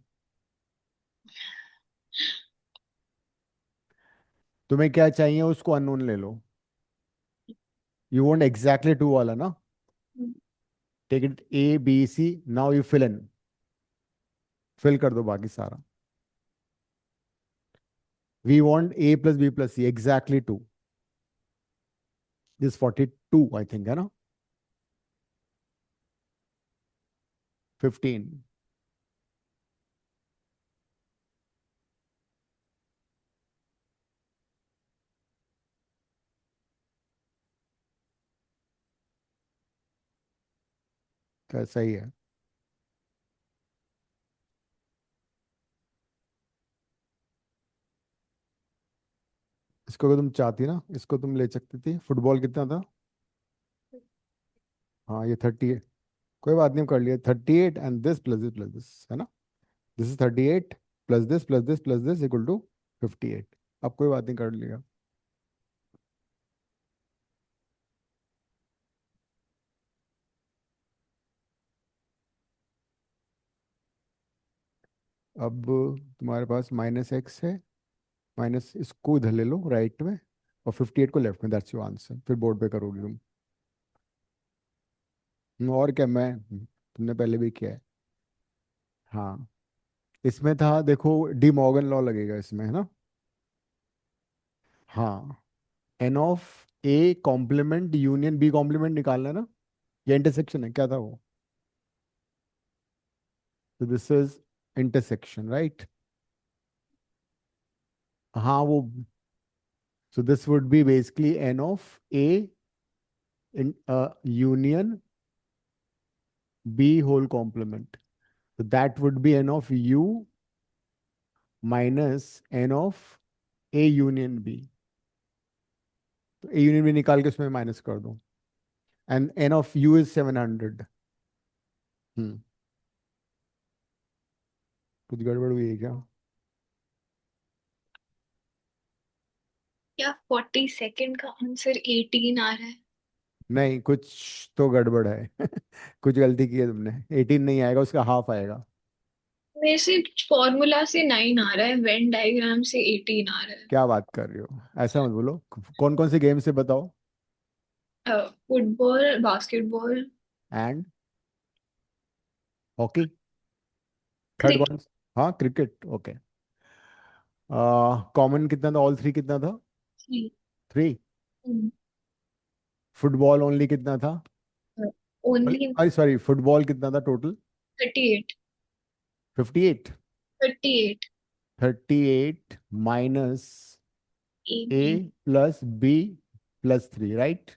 तुम्हें क्या चाहिए उसको अननोन ले लो. यू वांट एग्जैक्टली टू वाला ना. Take it A B C. Now you fill कर दो बाकी सारा. We want A plus B plus C exactly two. This 42 I think है ना. 15. कैसा ही है. इसको अगर तुम चाहती ना इसको तुम ले सकती थी. फुटबॉल कितना था. हाँ ये 38. कोई बात नहीं कर लिया. 38 एंड दिस है ना. This is 38 plus this equal to 58. अब कोई बात नहीं कर लिया. अब तुम्हारे पास -x है. माइनस इसको इधर ले लो राइट में. और 58 को लेफ्ट में. That's your answer. फिर बोर्ड पे करोगे तुम. और क्या. तुमने पहले भी किया है. हाँ. इसमें था देखो डी मॉर्गन लॉ लगेगा इसमें है ना. हाँ. N of A complement union B complement निकालना है ना. ये इंटरसेक्शन है. क्या था वो. तो दिस इज इंटरसेक्शन राइट. हाँ वो. So this would be basically N of A in union B whole complement. So that would be n of u minus n of a union b. तो a union b निकाल के उसमें minus कर दो. And n of u is 700. हम्म. कुछ गड़बड़ हुई है क्या. क्या 42 का आंसर 18 आ रहा है. नहीं कुछ तो गड़बड़ है. कुछ गलती की है तुमने. 18 नहीं आएगा उसका हाफ आएगा. मेरे से फॉर्मूला से 9 आ रहा है, वेन डायग्राम से 18 आ रहा क्या बात कर रही हो. ऐसा मत बोलो. कौन कौन से गेम से बताओ. है. Football, basketball, and hockey. Third cricket. कौन. हाँ क्रिकेट. ओके. कॉमन कितना था. ऑल थ्री कितना था. 3. फुटबॉल ओनली कितना था. ओनली अरे सॉरी फुटबॉल कितना था total. 38. 58. 38. 38 minus A 18. Plus B plus 3 right.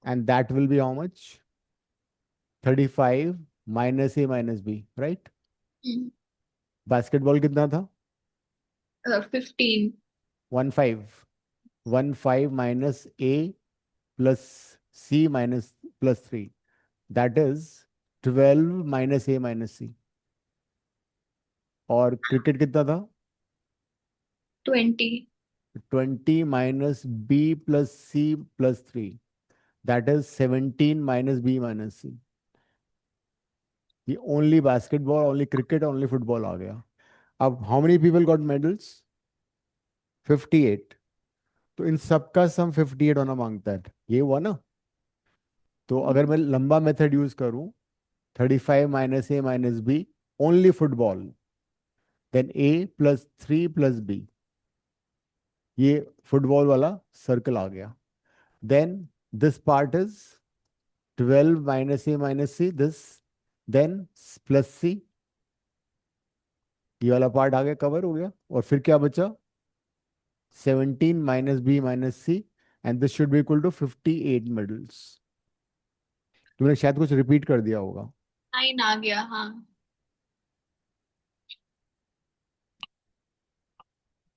And that will be how much. 35 minus A minus B right. Basketball कितना था. 15. 15. 15 minus A plus C minus plus 3. That is 12 minus A minus C. और cricket कितना था. 20. 20 minus B plus C plus 3. That is 17 minus B minus C. ये only basketball only cricket only football आ गया. अब how many people got medals. 58. तो इन सबका सम 58 होना मांगता है. ये हुआ ना. तो अगर मैं लंबा मेथड यूज करूं. 35 minus A minus B only football. Then A plus 3 plus B. ये फुटबॉल वाला सर्कल आ गया. Then this part is 12 minus A minus C this. Then plus C. ये वाला पार्ट आ गया कवर हो गया. और फिर क्या बचा. 17 minus B minus C. And this should be equal to 58 medals. तुमने शायद कुछ रिपीट कर दिया होगा. 9 आ गया. हाँ.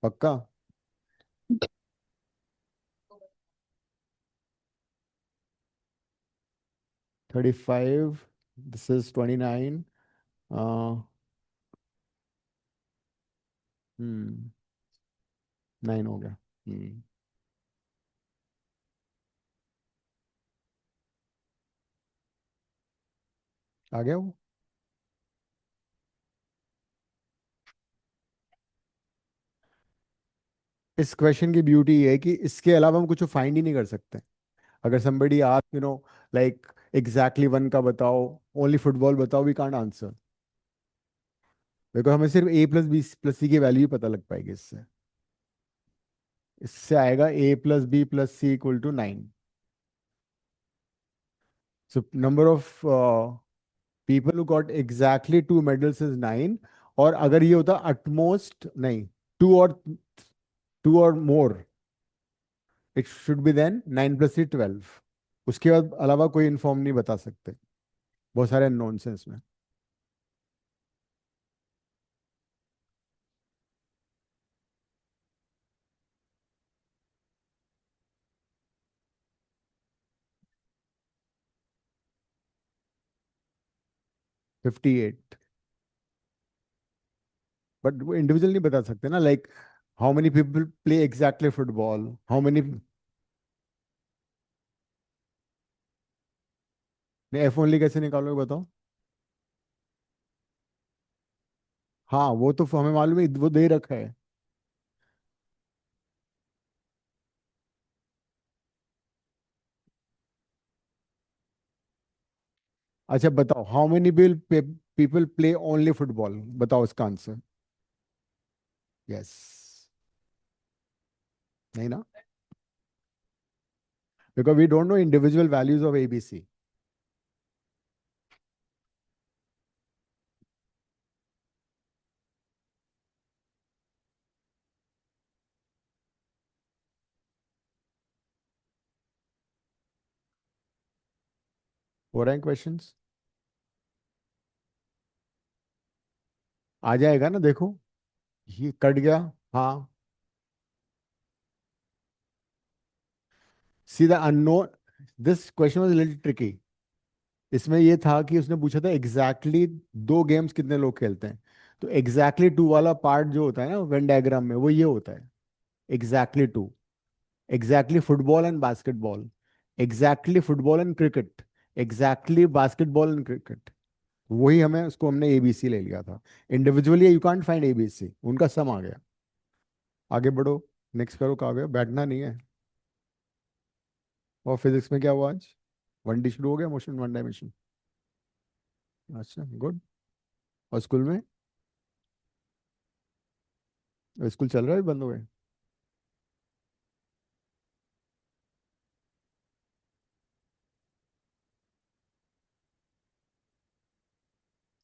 पक्का. 35. This is 29. हम्म. 9 हो गया. आ गया वो. इस क्वेश्चन की ब्यूटी ये है कि इसके अलावा हम कुछ फाइंड ही नहीं कर सकते. अगर somebody asks, like exactly one का बताओ, ओनली फुटबॉल बताओ, वी कांट आंसर. बिकॉज हमें सिर्फ a प्लस बी प्लस सी की वैल्यू ही पता लग पाएगी इससे. इससे आएगा a plus B plus C equal to 9. So number of people who got exactly 2 medals is 9. और अगर ये होता utmost नहीं, two or two or more, it should be then 9 plus 3 12. उसके बाद अलावा कोई इन्फॉर्म नहीं बता सकते. बहुत सारे नॉनसेंस में. Fifty eight. बट वो इंडिविजुअल नहीं बता सकते ना, like how many people play exactly football, how many. F only कैसे निकालोगे बताओ. हाँ वो तो हमें मालूम है, वो दे रखा है. अच्छा बताओ, how many people play only football, बताओ इसका आंसर. यस. नहीं ना, because we don't know individual values of ABC. हो रहे हैं क्वेश्चंस. आ जाएगा ना, देखो ये कट गया. हाँ. सीधा unknown. This question was little tricky. इसमें ये था कि उसने पूछा था एग्जैक्टली दो गेम्स कितने लोग खेलते हैं. तो एग्जैक्टली टू वाला पार्ट जो होता है ना वेन डायग्राम में, वो ये होता है. Exactly two. Exactly football and basketball. Exactly football and cricket. Exactly basketball and cricket. वही हमें उसको हमने एबीसी ले लिया था. Individually you can't find ABC, उनका सम आ गया. आगे बढ़ो. नेक्स्ट करो, कहा गया, बैठना नहीं है. और फिजिक्स में क्या हुआ आज? 1D शुरू हो गया, मोशन वन डायमेंशन. अच्छा गुड. और स्कूल में? स्कूल चल रहा है, बंद हो गए?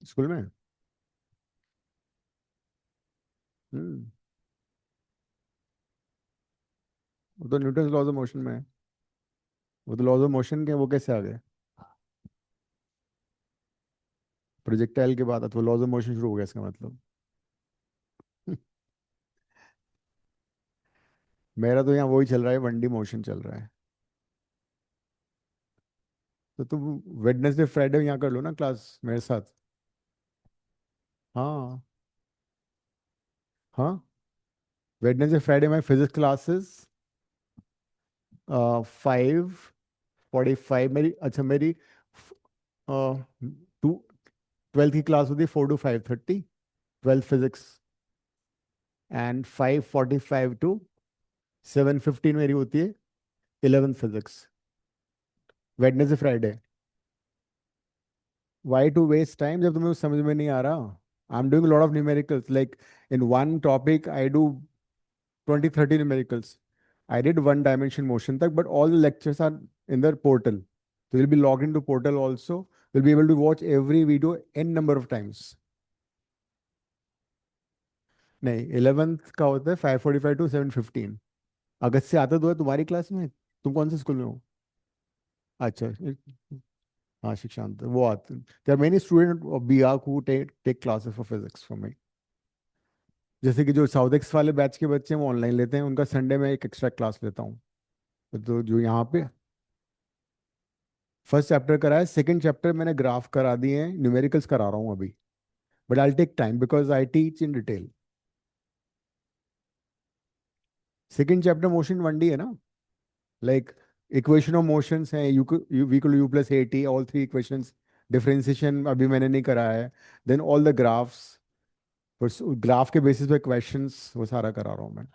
स्कूल में. हम्म. वो तो न्यूटन लॉज ऑफ मोशन में है. वो तो लॉज ऑफ मोशन के, वो कैसे आ गए? प्रोजेक्टाइल के बाद तो लॉज ऑफ मोशन शुरू हो गया इसका मतलब. मेरा तो यहाँ वही चल रहा है, 1D मोशन चल रहा है. तो तुम वेडनेसडे फ्राइडे यहाँ कर लो ना क्लास मेरे साथ. हाँ. हाँ. वेडनेसडे फ्राइडे माई फिजिक्स क्लासेस 5:45 मेरी. अच्छा मेरी टू 12th की क्लास होती है 4 to 5:30, 12th physics. And 5:45 to 7:15 मेरी होती है 11th physics. Wednesday Friday. Why to waste time जब तुम्हें समझ में नहीं आ रहा? I am doing lot of numericals, like in one topic I do 20 30 numericals. I did one dimension motion तक, but all the lectures are in the portal. So you'll be logged into portal also. You'll be able to watch every video n number of times. नहीं, 11th का होता है 5:45 to 7:15. अगस्त से आता तो है तुम्हारी क्लास में. तुम कौन से स्कूल में हो? अच्छा. हाँ शिक्षांत वो आते हैं. There are many students of BARC who take classes for physics for me. जैसे कि जो साउथ एक्स वाले बैच के बच्चे हैं वो ऑनलाइन लेते हैं, उनका संडे में एक एक्स्ट्रा क्लास लेता हूँ. तो जो यहाँ पे फर्स्ट चैप्टर करा है, सेकंड चैप्टर मैंने ग्राफ करा दिए हैं, न्यूमेरिकल्स करा रहा हूँ अभी. But I take time because I teach in detail. Second chapter motion 1D है ना, लाइक इक्वेशन ऑफ मोशंस हैं, U plus A T, all three equations. Differentiation अभी मैंने नहीं करा है. Then all the graphs, graph के बेसिस पे क्वेश्चंस, वो सारा करा रहा हूँ मैं.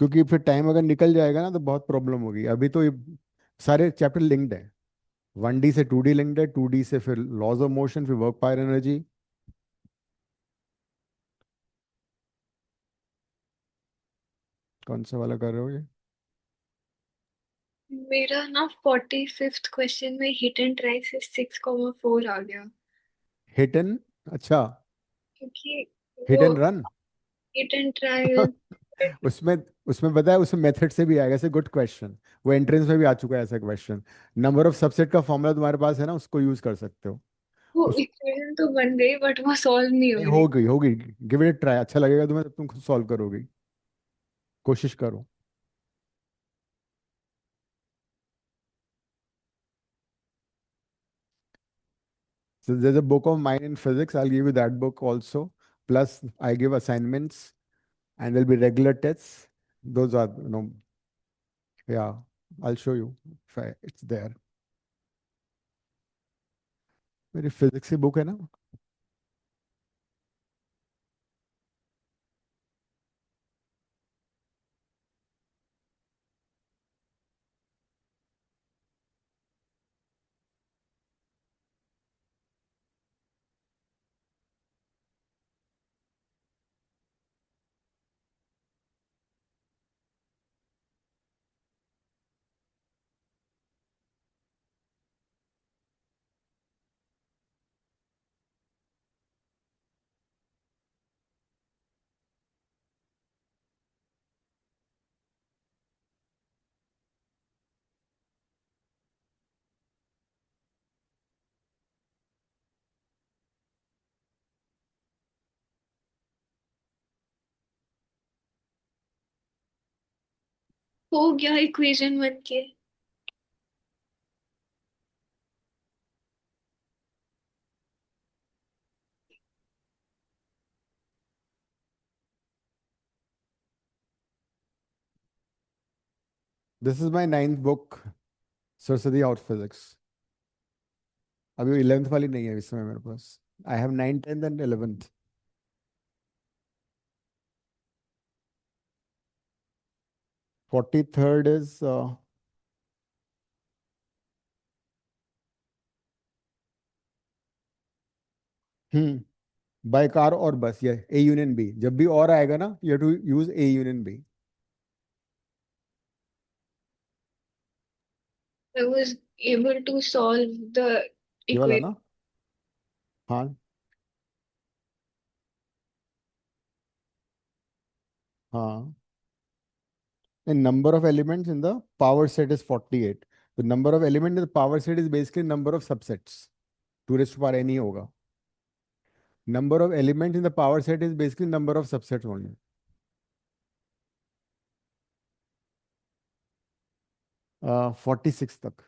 क्योंकि फिर टाइम अगर निकल जाएगा ना तो बहुत प्रॉब्लम होगी। अभी तो ये सारे चैप्टर लिंक्ड है, 1D से 2D लिंक्ड है, 2D से फिर लॉज ऑफ मोशन, फिर वर्क पावर एनर्जी। कौन सा वाला कर रहे हो ये? मेरा ना 45th क्वेश्चन में हिट एंड ट्राई से 6,4 आ गया, हिट एंड, अच्छा, क्योंकि हिट वो and run. Hit and try. उसमें उसमें बताया, उसमें मेथड से भी आएगा ऐसे। गुड क्वेश्चन, वो एंट्रेंस में भी आ चुका है ऐसा क्वेश्चन। नंबर ऑफ सबसेट का फॉर्मूला तुम्हारे पास है ना, उसको यूज कर सकते हो। वो उस इक्वेशन तो बन गई बट वो सॉल्व नहीं हो नहीं, रही। होगी होगी, गिव इट ट्राई, अच्छा लगेगा तुम्हें, तब तुम खुद सॉल्व करोगी। कोशिश करो। So there's a book of mine in physics. I'll give you that book also. Plus, I give assignments, and there'll be regular tests. Those are, yeah, I'll show you if it's there. मेरी physics की book है ना। हो गया equation बन के। This is my 9th book, Saraswati out physics. अभी 11th वाली नहीं है इस समय मेरे पास। I have 9th 10th and 11th। 43rd is by car और बस, ये ए यूनियन बी। जब भी और आएगा ना, you too use A union B. I was able to solve the ये वाला equation. ना, हाँ हाँ। The number of elements in the power set is 48. The number of element in the power set is basically number of subsets. 2 raised to power n ही होगा। Number of elements in the power set is basically number of subsets only. 46 तक।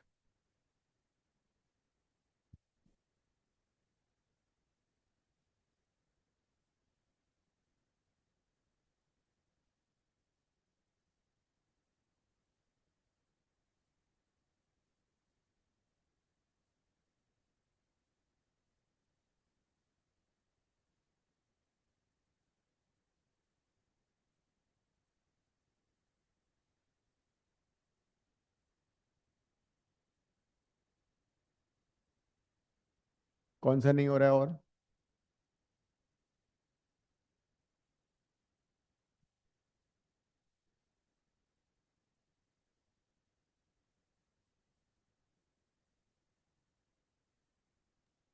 कौन सा नहीं हो रहा है और?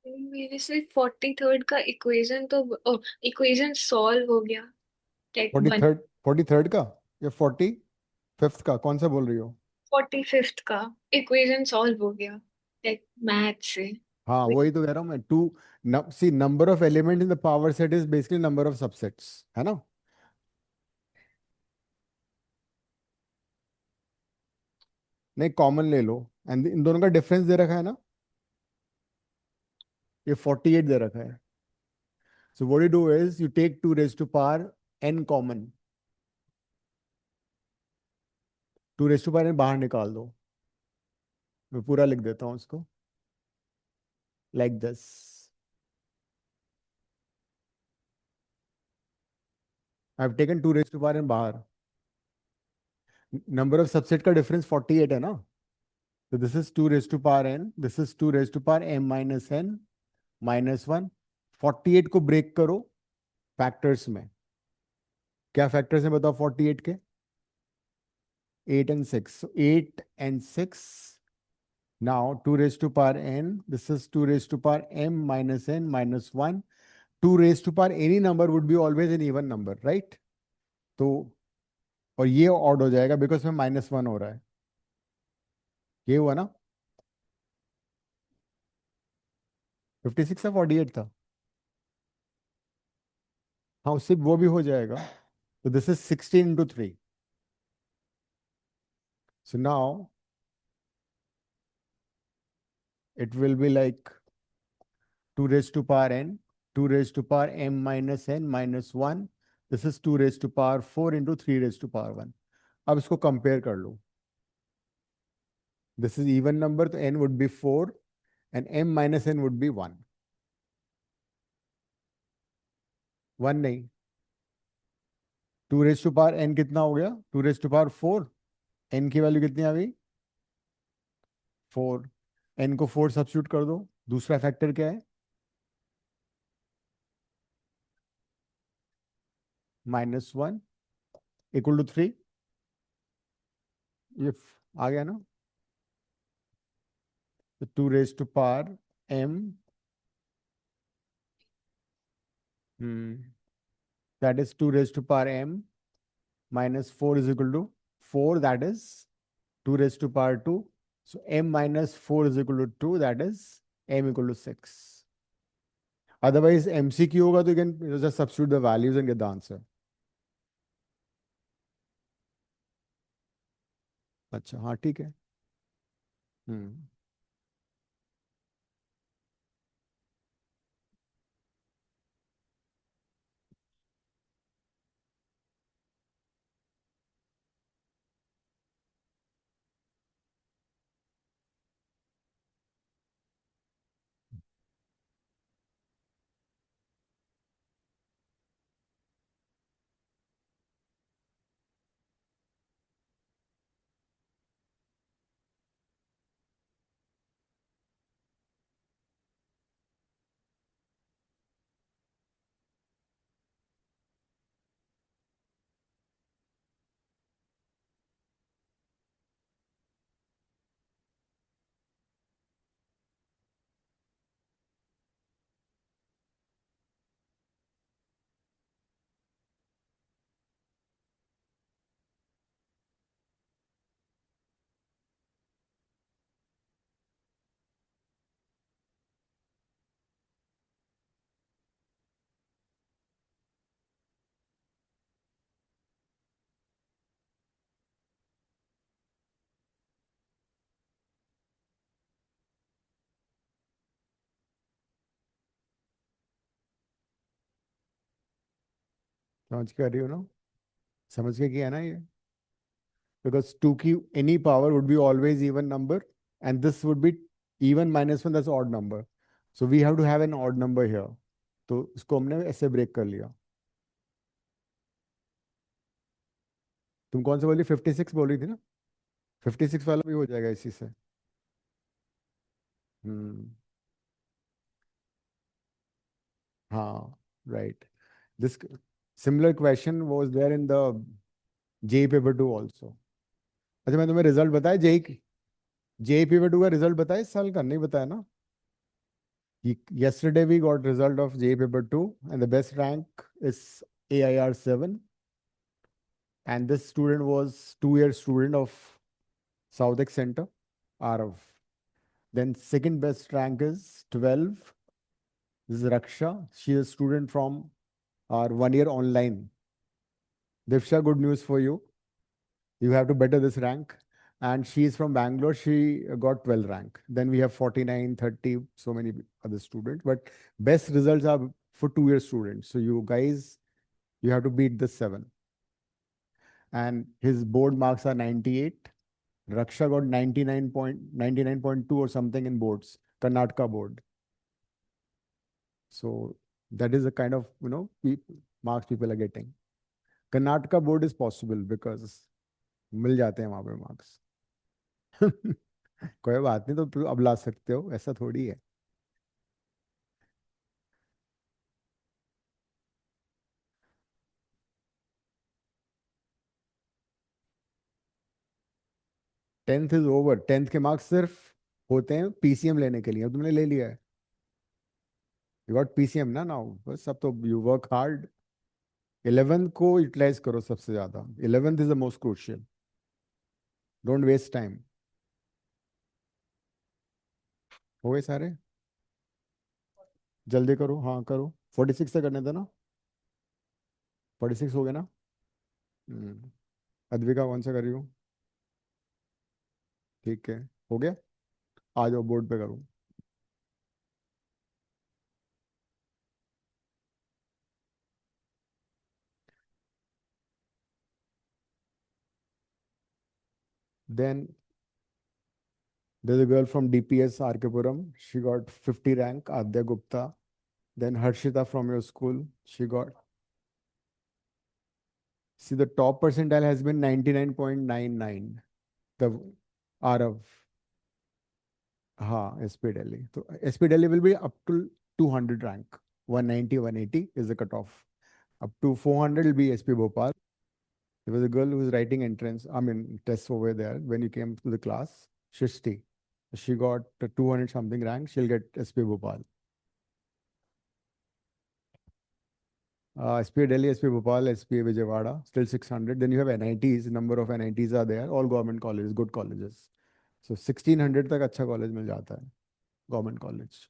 मेरे से 43rd का इक्वेशन तो इक्वेशन सॉल्व हो गया। Take forty one. Third 43rd का या 45th का, कौन सा बोल रही हो? 45th का इक्वेशन सॉल्व हो गया टेक मैथ से। हाँ, वही तो कह रहा हूँ मैं। To see, number of element in the power set is basically number of subsets, है ना। नहीं, कॉमन ले लो। एंड इन दोनों का डिफरेंस दे रखा है ना, ये 48 दे रखा है। So what you do is you take 2 raised to power n common, 2 raised to power n बाहर निकाल दो। मैं पूरा लिख देता हूँ उसको, like this। I've taken 2 raised to power n बाहर। नंबर ऑफ सबसेट का डिफरेंस 48 है ना, तो this is 2 raise to power n, this is 2 raise to power m minus n minus 1। 48 को ब्रेक करो फैक्टर्स में, क्या फैक्टर्स हैं बताओ 48 के? 8 and 6, so 8 and 6, now 2 raised to power n, this is 2 raised to power m minus n minus 1। 2 raised to power any number would be always an even number, right? तो और ये odd हो जाएगा because में -1 हो रहा है, ये हुआ ना? 56 था 48 था, हाँ उससे वो भी हो जाएगा। तो this is 16 into 3, so now it will be like 2 raised to power n, 2 raised to power m minus n minus 1, this is 2 raised to power 4 into 3 raised to power 1। अब इसको कंपेयर कर लो, दिस इज इवन नंबर तो n would be 4 and m minus n would be 1। 1 नहीं, 2 raise to power n कितना हो गया? 2 raise to power 4, n की वैल्यू कितनी आ गई? 4। n को 4 सब्स्टिट्यूट कर दो, दूसरा फैक्टर क्या है? -1 इक्वल टू 3, ये आ गया ना? तो 2 raise to power m, that is 2 raised to power m minus 4 is equal to 4, that is 2 raised to power 2, so m minus 4 is equal to 2, that is m equal to 6। Otherwise MCQ होगा तो you can just substitute the values and get the answer। अच्छा हाँ ठीक है। हम्म समझ के आ रही हो ना? समझ के किया ना ये? because 2 की any power would be always even number and this would be even minus 1, that's odd number, so we have to have an odd number here। तो इसको हमने ऐसे ब्रेक कर लिया। तुम कौन सा बोली? 56 बोल रही थी ना? 56 वाला भी हो जाएगा इसी से। हम्म हाँ right. This similar question was there in the JEE paper 2 also. अच्छा मैं तुम्हें रिजल्ट बताया जेई पेपर 2 का रिजल्ट बताया इस साल का? नहीं बताया ना? Yesterday we got result of JEE paper 2 and the best rank is AIR 7, and this student was 2-year student of Southex Center, Arav. Then second best rank is 12. This is Raksha. She is a student from our 1-year online. Divsha, good news for you. You have to better this rank. And she is from Bangalore. She got 12 rank. Then we have 49, 30, so many other students. But best results are for 2-year students. So you guys, you have to beat this 7. And his board marks are 98. Raksha got 99.2 or something in boards, Karnataka board. So that is the kind of, marks people are getting. Karnataka board is possible because मिल जाते हैं वहां पे marks. कोई बात नहीं, तो अब ला सकते हो, ऐसा थोड़ी है। टेंथ इज ओवर, टेंथ के मार्क्स सिर्फ होते हैं पीसीएम लेने के लिए, अब तुमने ले लिया है, यू गॉट पीसीएम ना नाउ, बस अब तो यू वर्क हार्ड। 11th को यूटिलाइज करो सबसे ज्यादा, 11th is the most crucial, don't waste time. हो गए सारे? जल्दी करो, हाँ करो, 46 से करने थे ना, 46 हो गए ना। हम्म। अद्विका कौन सा कर रही हो? ठीक है, हो गया, आ जाओ बोर्ड पे करो। Then there's a girl from DPS RK Puram. She got 50 rank, Adya Gupta. Then Harshita from your school, she got. See, the top percentile has been 99.99. The Arav. हाँ, SP Delhi. So SP Delhi will be up to 200 rank. 190, 180 is the cutoff. Up to 400 will be SP Bhopal. There was a girl who was writing entrance, I mean, tests over there when you came to the class, Shishti. She got 200 something rank. She'll get SP Bhopal. SPA Delhi, SPA Bhopal, SPA Vijayawada, still 600. Then you have NITs, number of NITs are there, all government colleges, good colleges. So 1600 तक अच्छा college मिल जाता है, government college.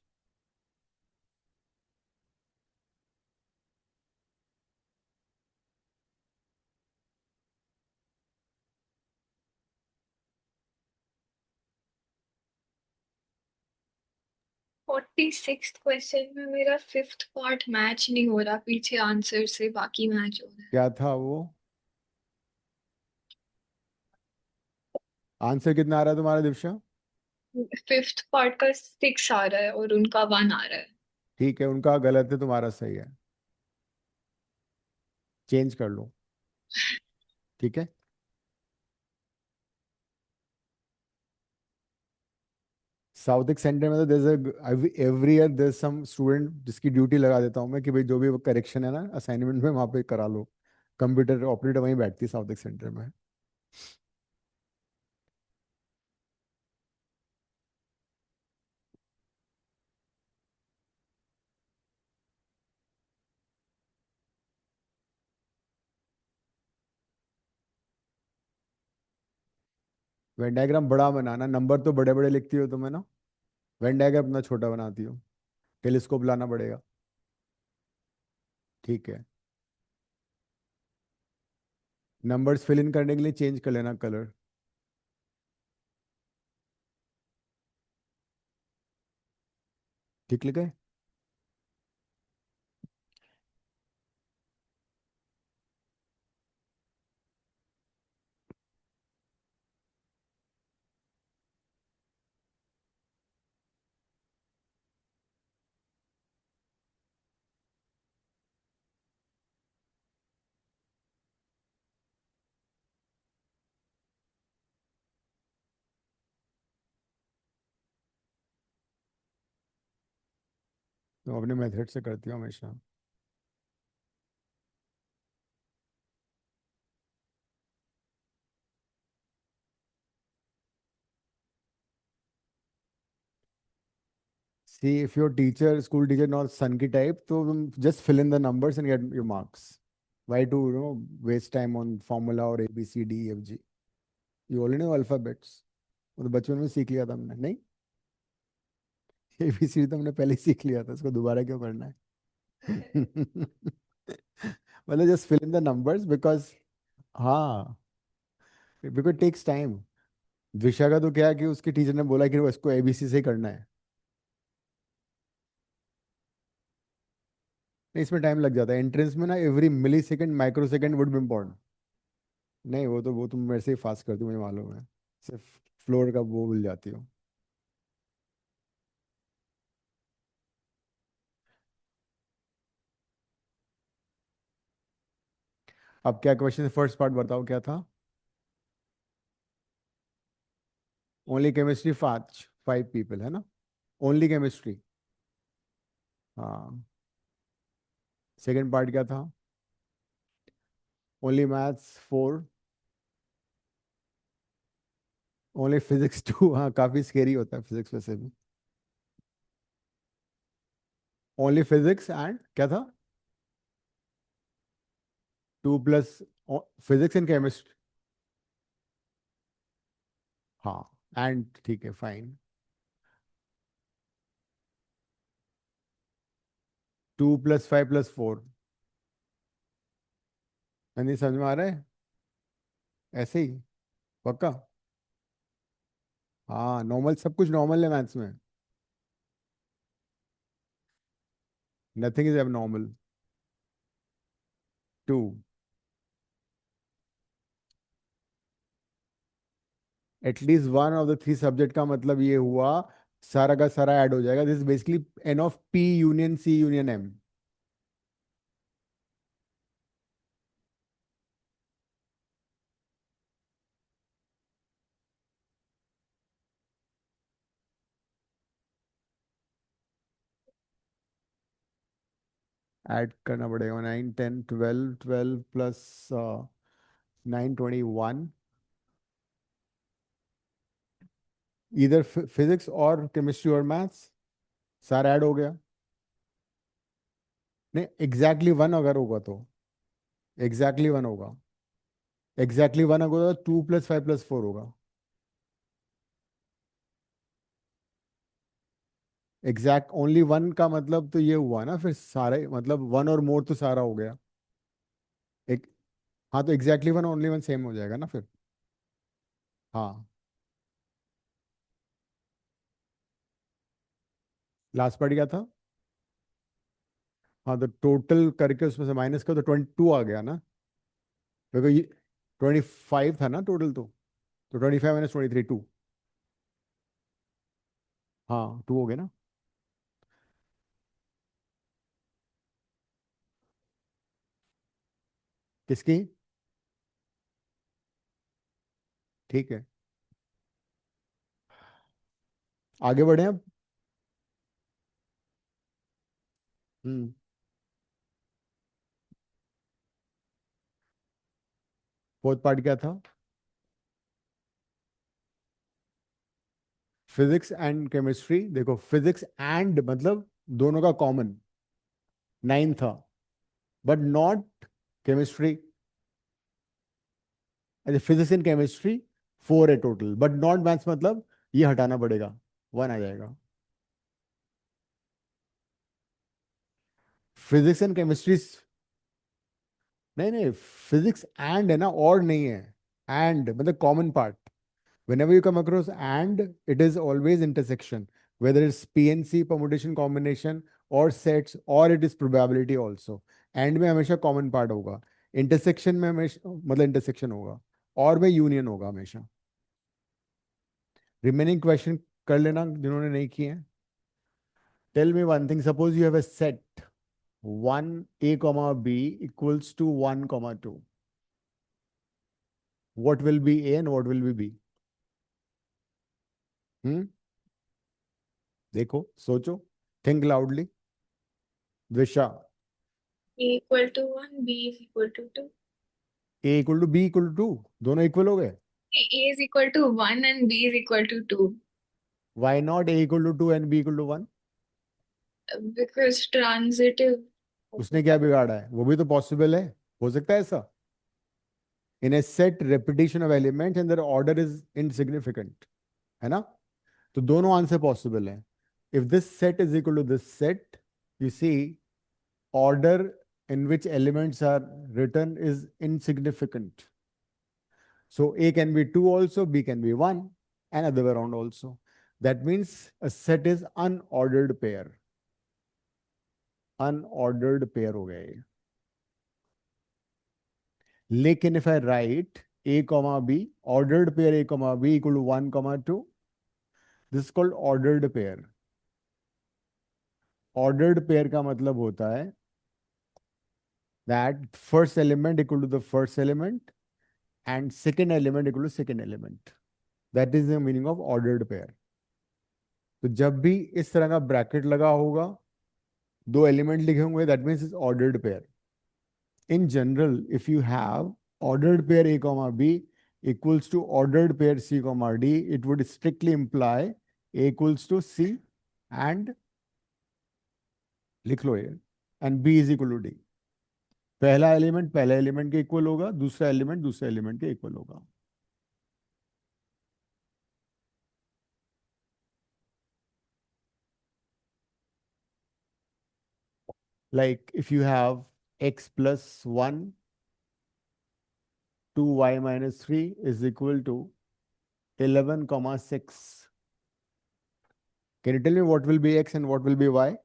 Forty six question में मेरा fifth part match नहीं हो रहा पीछे आंसर से, बाकी मैच हो रहा क्या था वो? आंसर कितना आ रहा है तुम्हारा दिव्या? है। फिफ्थ पार्ट का सिक्स आ रहा है और उनका वन आ रहा है। ठीक है, उनका गलत है, तुम्हारा सही है, चेंज कर लो, ठीक है। साउथिक सेंटर में तो there every year there some student जिसकी ड्यूटी लगा देता हूँ मैं कि भाई जो भी करेक्शन है ना असाइनमेंट में वहाँ पे करा लो, कंप्यूटर ऑपरेटर वहीं बैठती है साउथिक सेंटर में। वेन डायग्राम बड़ा बनाना, नंबर तो बड़े बड़े लिखती हो तुम है ना, वेन डायग्राम अपना छोटा बनाती हो, टेलीस्कोप लाना पड़ेगा। ठीक है, नंबर्स फिल इन करने के लिए चेंज कर लेना कलर। ठीक लिखे? तो अपने मेथड से करती हूँ हमेशा। See if your teacher school teacher not son की टाइप, तो तुम just fill in the numbers and get your marks. Why to waste time on formula और ABCDEFG? You already know alphabets, वो तो बचपन में सीख लिया था हमने, नहीं? ABCD तो हमने पहले ही सीख लिया था, इसको दोबारा क्यों करना है? मतलब just fill in the numbers because, हाँ, बिकॉज टेक्स टाइम। द्विशा का तो क्या है कि उसकी टीचर ने बोला कि वो इसको ABC से ही करना है। नहीं, इसमें टाइम लग जाता है एंट्रेंस में ना, every millisecond microsecond would be important. नहीं, वो तुम मेरे से ही फास्ट करती हो, मुझे मालूम है, सिर्फ फ्लोर का वो भूल जाती हो। अब क्या क्वेश्चन, फर्स्ट पार्ट बताओ क्या था? ओनली केमिस्ट्री 5 पीपल है ना, ओनली केमिस्ट्री। हाँ, सेकेंड पार्ट क्या था? Only maths 4, only physics 2। हाँ, काफी स्केरी होता है फिजिक्स वैसे भी। ओनली फिजिक्स एंड क्या था? 2 प्लस फिजिक्स एंड केमिस्ट्री। हाँ, एंड ठीक है, फाइन। 2 plus 5 plus 4। नहीं समझ में आ रहा है? ऐसे ही पक्का? हाँ, नॉर्मल, सब कुछ नॉर्मल है मैथ्स में, नथिंग इज एब normal. 2। At least one of the 3 subject का मतलब ये हुआ सारा का सारा ऐड हो जाएगा। This is basically N of P union C union M. Add करना पड़ेगा 9 10 12, 12 प्लस 9 21। इधर फिजिक्स और केमिस्ट्री और मैथ्स सारा ऐड हो गया। नहीं, एग्जैक्टली वन अगर होगा तो एग्जैक्टली वन होगा। एग्जैक्टली वन होगा तो 2 प्लस 5 प्लस 4 होगा। एग्जैक्ट ओनली वन का मतलब तो ये हुआ ना, फिर सारे मतलब वन और मोर तो सारा हो गया। एक, हाँ, तो exactly one only one same हो जाएगा ना फिर। हाँ, लास्ट पार्ट क्या था? हाँ, तो टोटल करके उसमें से माइनस कर तो 22 आ गया ना, क्योंकि ये 25 था ना टोटल तो 25 माइनस 23 2। हाँ, 2 हो गया ना। किसकी? ठीक है, आगे बढ़े अब। हम्म। फोर्थ पार्ट क्या था? Physics and chemistry. देखो, फिजिक्स एंड मतलब दोनों का कॉमन 9 था, बट नॉट केमिस्ट्री। अच्छा, फिजिक्स एंड केमिस्ट्री 4 है टोटल, बट नॉट मैथ्स, मतलब ये हटाना पड़ेगा, 1 आ जाएगा। फिजिक्स एंड केमिस्ट्री, नहीं नहीं, फिजिक्स एंड है ना, और नहीं है। एंड मतलब common part. whenever you come across and, it is always intersection, whether it's pnc permutation combination or sets, or it is probability also। and में हमेशा कॉमन पार्ट होगा, इंटरसेक्शन में हमेशा मतलब इंटरसेक्शन होगा, और में यूनियन होगा हमेशा। रिमेनिंग क्वेश्चन कर लेना जिन्होंने नहीं किए हैं। Tell me one thing, suppose you have a set 1 a comma b equals to 1 comma 2, what will be a and what will be b? हम्म, देखो, सोचो, थिंक लाउडली। विशा, A equal to 1, B is equal to 2. A equal to B equal to 2, दोनों equal हो गए। A is equal to 1 and B is equal to 2. Why not A equal to 2 and B equal to 1? Because transitive. उसने क्या बिगाड़ा है? वो भी तो पॉसिबल है, हो सकता है ऐसा। In a set repetition of elements and their order is insignificant, है ना? तो दोनों आंसर पॉसिबल है। If this set is equal to this set, you see order in which elements are written is insignificant. So A can be 2 also, B can be 1, and other way around also. That means a set is unordered pair. Unordered pair हो गया ये। लेकिन if I write A comma B, ordered pair A comma B equal to 1 comma 2, this is called ordered pair। ordered pair का मतलब होता है that first element equal to the first element and second element equal to second element। That is the meaning of ordered pair. तो जब भी इस तरह का ब्रैकेट लगा होगा, दो एलिमेंट लिखे होंगे, that means is ordered pair. In general, if you have ordered pair A comma B equals to ordered pair C comma D, it would strictly imply A equals to C and लिख लो ये, and B is equal to D। पहला element पहले element के equal होगा, दूसरा element दूसरे element के equal होगा। Like if you have x plus 1, 2y minus 3 is equal to 11 comma 6. Can you tell me what will be x and what will be y?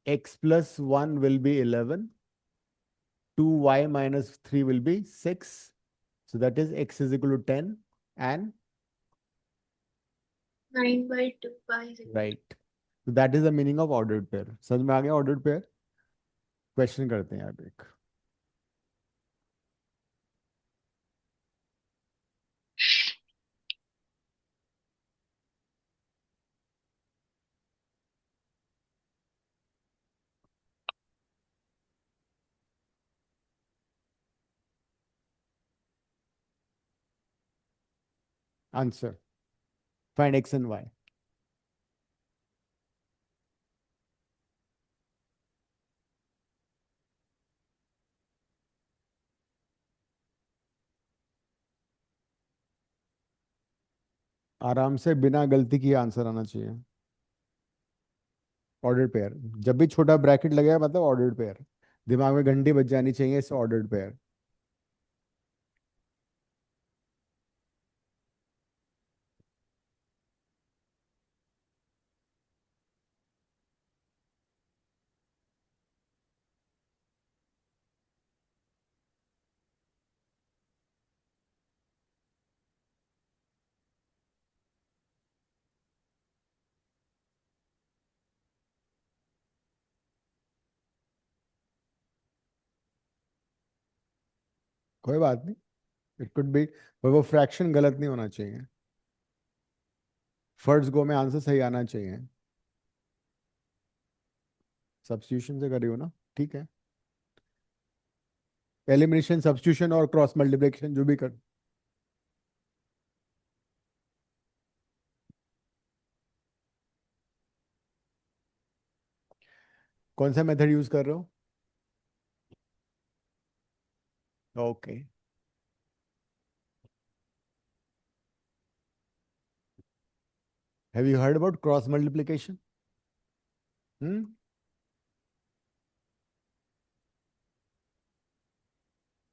X plus 1 will be 11, 2y minus 3 will be 6, so that is x is equal to 10 and 9/2 right, so that is the meaning of ordered pair। समझ में आ गया ordered pair? Question करते हैं आप एक। Answer, find x and y। आराम से बिना गलती किए आंसर आना चाहिए। ऑर्डर्ड पेयर, जब भी छोटा ब्रैकेट लगेगा मतलब ऑर्डर्ड पेयर, दिमाग में घंटी बज जानी चाहिए इस ऑर्डर्ड पेयर। कोई बात नहीं, इट कुड बी, वो फ्रैक्शन गलत नहीं होना चाहिए, फर्स्ट गो में आंसर सही आना चाहिए। सब्स्टिट्यूशन से करी हो ना, ठीक है। एलिमिनेशन, सब्स्टिट्यूशन और क्रॉस मल्टीप्लिकेशन जो भी कर। कौन सा मेथड यूज कर रहे हो? Okay, have you heard about cross multiplication?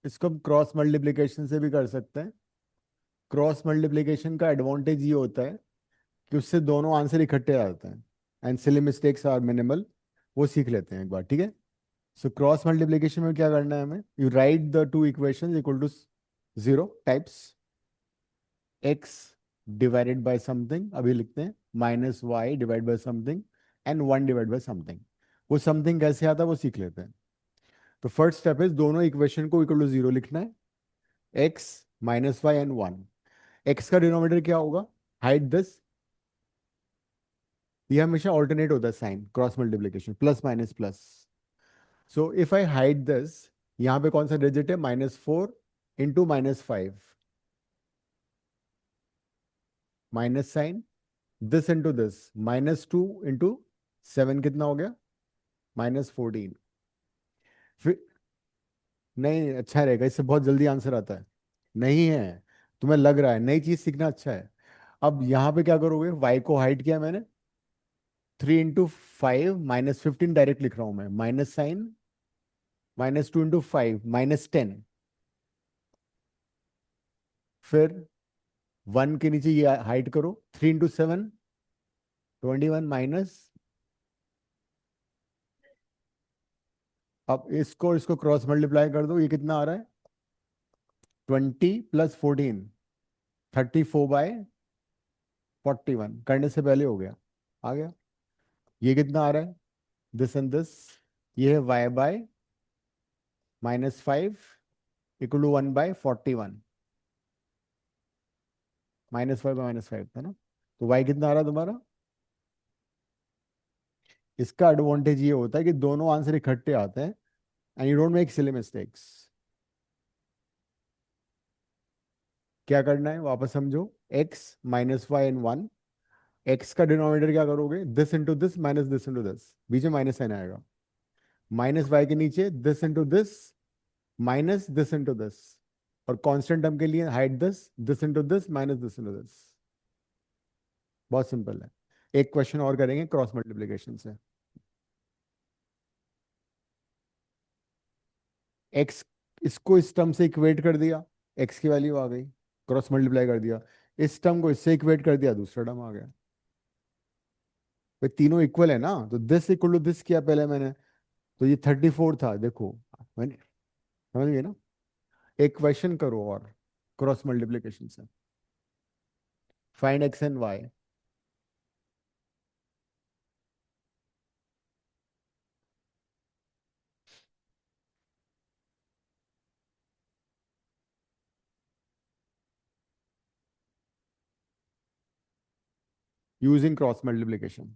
इसको हम क्रॉस मल्टीप्लिकेशन से भी कर सकते हैं। क्रॉस मल्टीप्लिकेशन का एडवांटेज ये होता है कि उससे दोनों आंसर इकट्ठे आ जाते हैं and silly mistakes are minimal. वो सीख लेते हैं एक बार, ठीक है। सो क्रॉस मल्टीप्लिकेशन में क्या करना है हमें, you write the two equations equal to zero types, x divided by something, अभी लिखते हैं minus y divide by something and one divide by something. वो समथिंग कैसे आता है वो सीख लेते हैं। तो फर्स्ट स्टेप है दोनों इक्वेशन को इक्वल टू जीरो लिखना है, x minus y and one. X का डिनोमिनेटर क्या होगा, हाइड दिस, ये हमेशा ऑल्टरनेट होता है sign, cross multiplication plus minus plus. So if I hide this, यहाँ पे कौन सा डिजिट है, -4 into -5, minus sign, this into this, -2 into 7 कितना हो गया, -14। फिर नहीं, अच्छा रहेगा, इससे बहुत जल्दी आंसर आता है। नहीं है, तुम्हें लग रहा है, नई चीज सीखना अच्छा है। अब यहाँ पे क्या करोगे, y को हाइड किया मैंने, 3 × 5 -15 डायरेक्ट लिख रहा हूं मैं, माइनस साइन, -2 × 5 -10, फिर 1 के नीचे ये हाइड करो, 3 × 7 21 माइनस, अब इसको इसको क्रॉस मल्टीप्लाई कर दो, ये कितना आ रहा है, 20 + 14 34/41, करने से पहले हो गया, आ गया। ये कितना आ रहा है, दिस एंड दिस, ये है y/-5 इक्वल टू 1/41 -5/-5 है ना। तो y कितना आ रहा है तुम्हारा? इसका एडवांटेज ये होता है कि दोनों आंसर इकट्ठे आते हैं and you don't make silly mistakes. क्या करना है वापस समझो, x -y/1, x का डिनोमिनेटर क्या करोगे, this into this minus this into this, बीच में माइनस साइन आएगा, माइनस y के नीचे this into this minus this into this, और कांस्टेंट टर्म के लिए height this into this minus this into this. बहुत सिंपल है। एक क्वेश्चन और करेंगे क्रॉस मल्टीप्लिकेशन से। x, इसको इस टर्म से इक्वेट कर दिया, x की वैल्यू आ गई, क्रॉस मल्टीप्लाई कर दिया, इस टर्म को इससे इक्वेट कर दिया, दूसरा टर्म आ गया। भाई तीनों इक्वल है ना, तो दिस इक्वल टू दिस किया पहले मैंने, तो ये 34 था, देखो मैंने, समझ गए ना। एक क्वेश्चन करो और क्रॉस मल्टीप्लिकेशन से, फाइंड x एंड y using cross multiplication.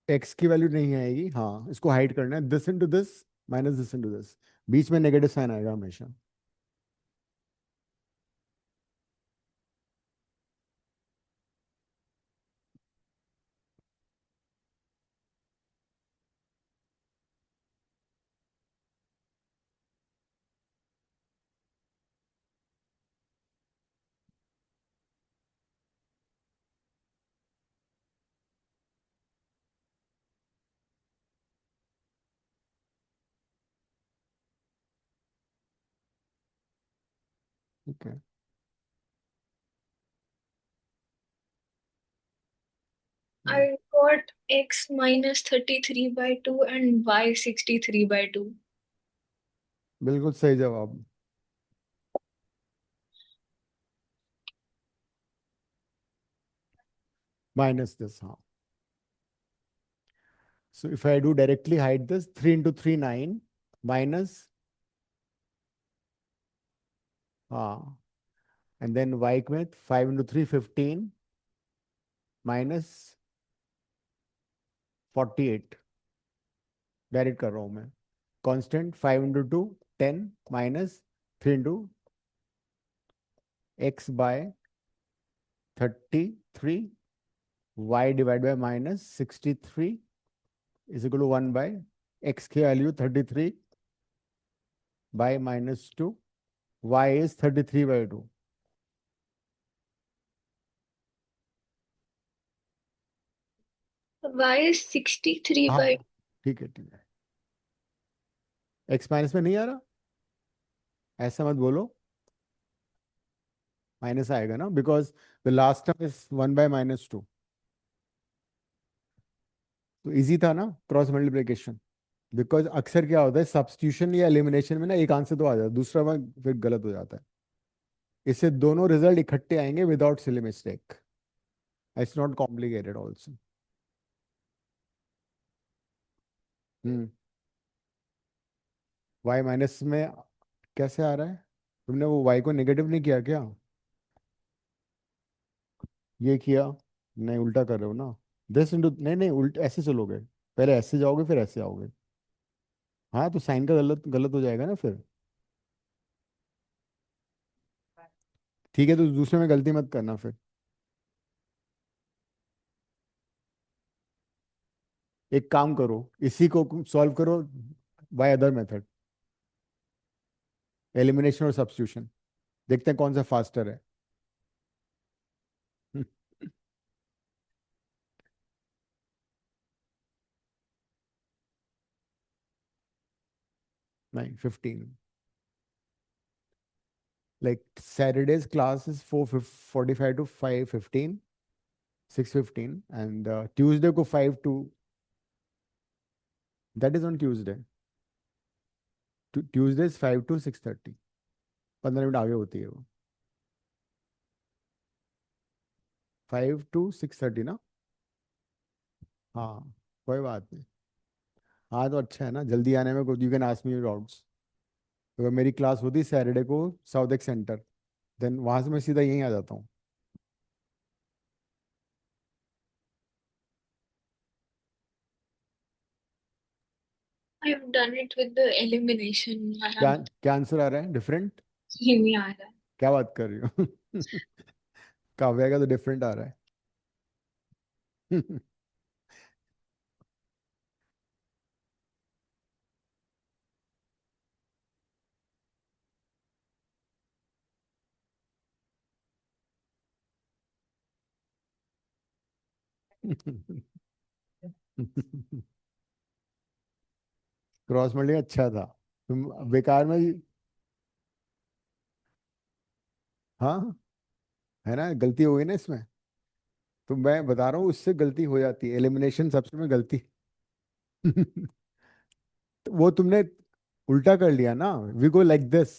x की वैल्यू नहीं आएगी, हाँ इसको हाइड करना है, this into this minus this into this, बीच में नेगेटिव साइन आएगा हमेशा। ठीक है, I got x minus 33/2 and y 63/2. बिल्कुल सही जवाब। माइनस दिस, हाँ। So if I do directly hide this, 3 into 3 9 minus, and then y में 5 into 3 15 minus 48, डायरेक्ट कर रहा हूं मैं, constant 5 into 2 10 minus 3 into x by 33, y divided by minus 63 is equal to 1 by x की value 33 by minus 2, y is 33/2। Y is 63 हाँ by ठीक है ठीक है, x माइनस में नहीं आ रहा, ऐसा मत बोलो, माइनस आएगा ना, because the last term is 1/-2। तो इजी था ना क्रॉस मल्टीप्लिकेशन, बिकॉज अक्सर क्या होता है सब्स्टिट्यूशन या एलिमिनेशन में ना, एक आंसर तो आ जाता है, दूसरा वन फिर गलत हो जाता है, इससे दोनों रिजल्ट इकट्ठे आएंगे without silly mistake. It's not complicated also. Hmm, y minus में कैसे आ रहा है, तुमने वो वाई को नेगेटिव नहीं किया क्या, ये किया, नहीं उल्टा कर रहे हो ना, दिस इंटू, नहीं नहीं उल्ट ऐसे चलोगे, पहले ऐसे जाओगे फिर ऐसे आओगे, हाँ तो साइन का गलत गलत हो जाएगा ना फिर। ठीक है, तो दूसरे में गलती मत करना फिर। एक काम करो, इसी को सॉल्व करो बाय अदर मेथड, एलिमिनेशन और सब्स्टिट्यूशन, देखते हैं कौन सा फास्टर है। नहीं 15, like Saturday's class is 4:45 to 5:15, 6:15 and Tuesday को 5 to, that is on Tuesday. Tuesday is 5 to 6:30. 15 minute आगे होती है वो. 5 to 6:30 ना. हाँ, कोई बात नहीं. हाँ तो अच्छा है ना, जल्दी आने में you can ask me doubts. अगर मेरी क्लास होती सैटरडे को साउथ एक्स सेंटर, देन वहां से मैं सीधा यहीं आ जाता हूँ. I've done it with the elimination. क्या क्या आंसर आ रहा है डिफरेंट? ही नहीं आ रहा. क्या बात कर रही हो? काव्या का तो डिफरेंट आ रहा है. क्रॉस मल्टी अच्छा था. तुम बेकार में. हाँ, है ना, गलती हो गई ना इसमें. तो मैं बता रहा हूँ उससे गलती हो जाती है, एलिमिनेशन सबसे में गलती. तो वो तुमने उल्टा कर लिया ना. We go like this,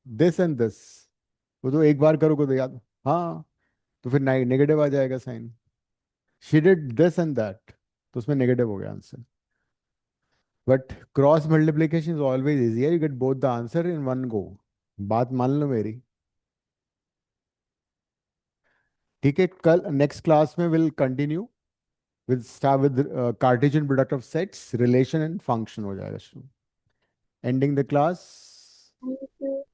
this and this. वो तो एक बार करोगे तो याद. हाँ, तो फिर नेगेटिव आ जाएगा sign. She did this and that, तो उसमें नेगेटिव हो गया answer. But cross multiplication is always easier, you get both the answer in one go. बात मान लो मेरी. ठीक है, कल नेक्स्ट क्लास में will continue with start with cartesian product of sets, relation and function हो जाएगा शुरू. Ending the class. Thank you.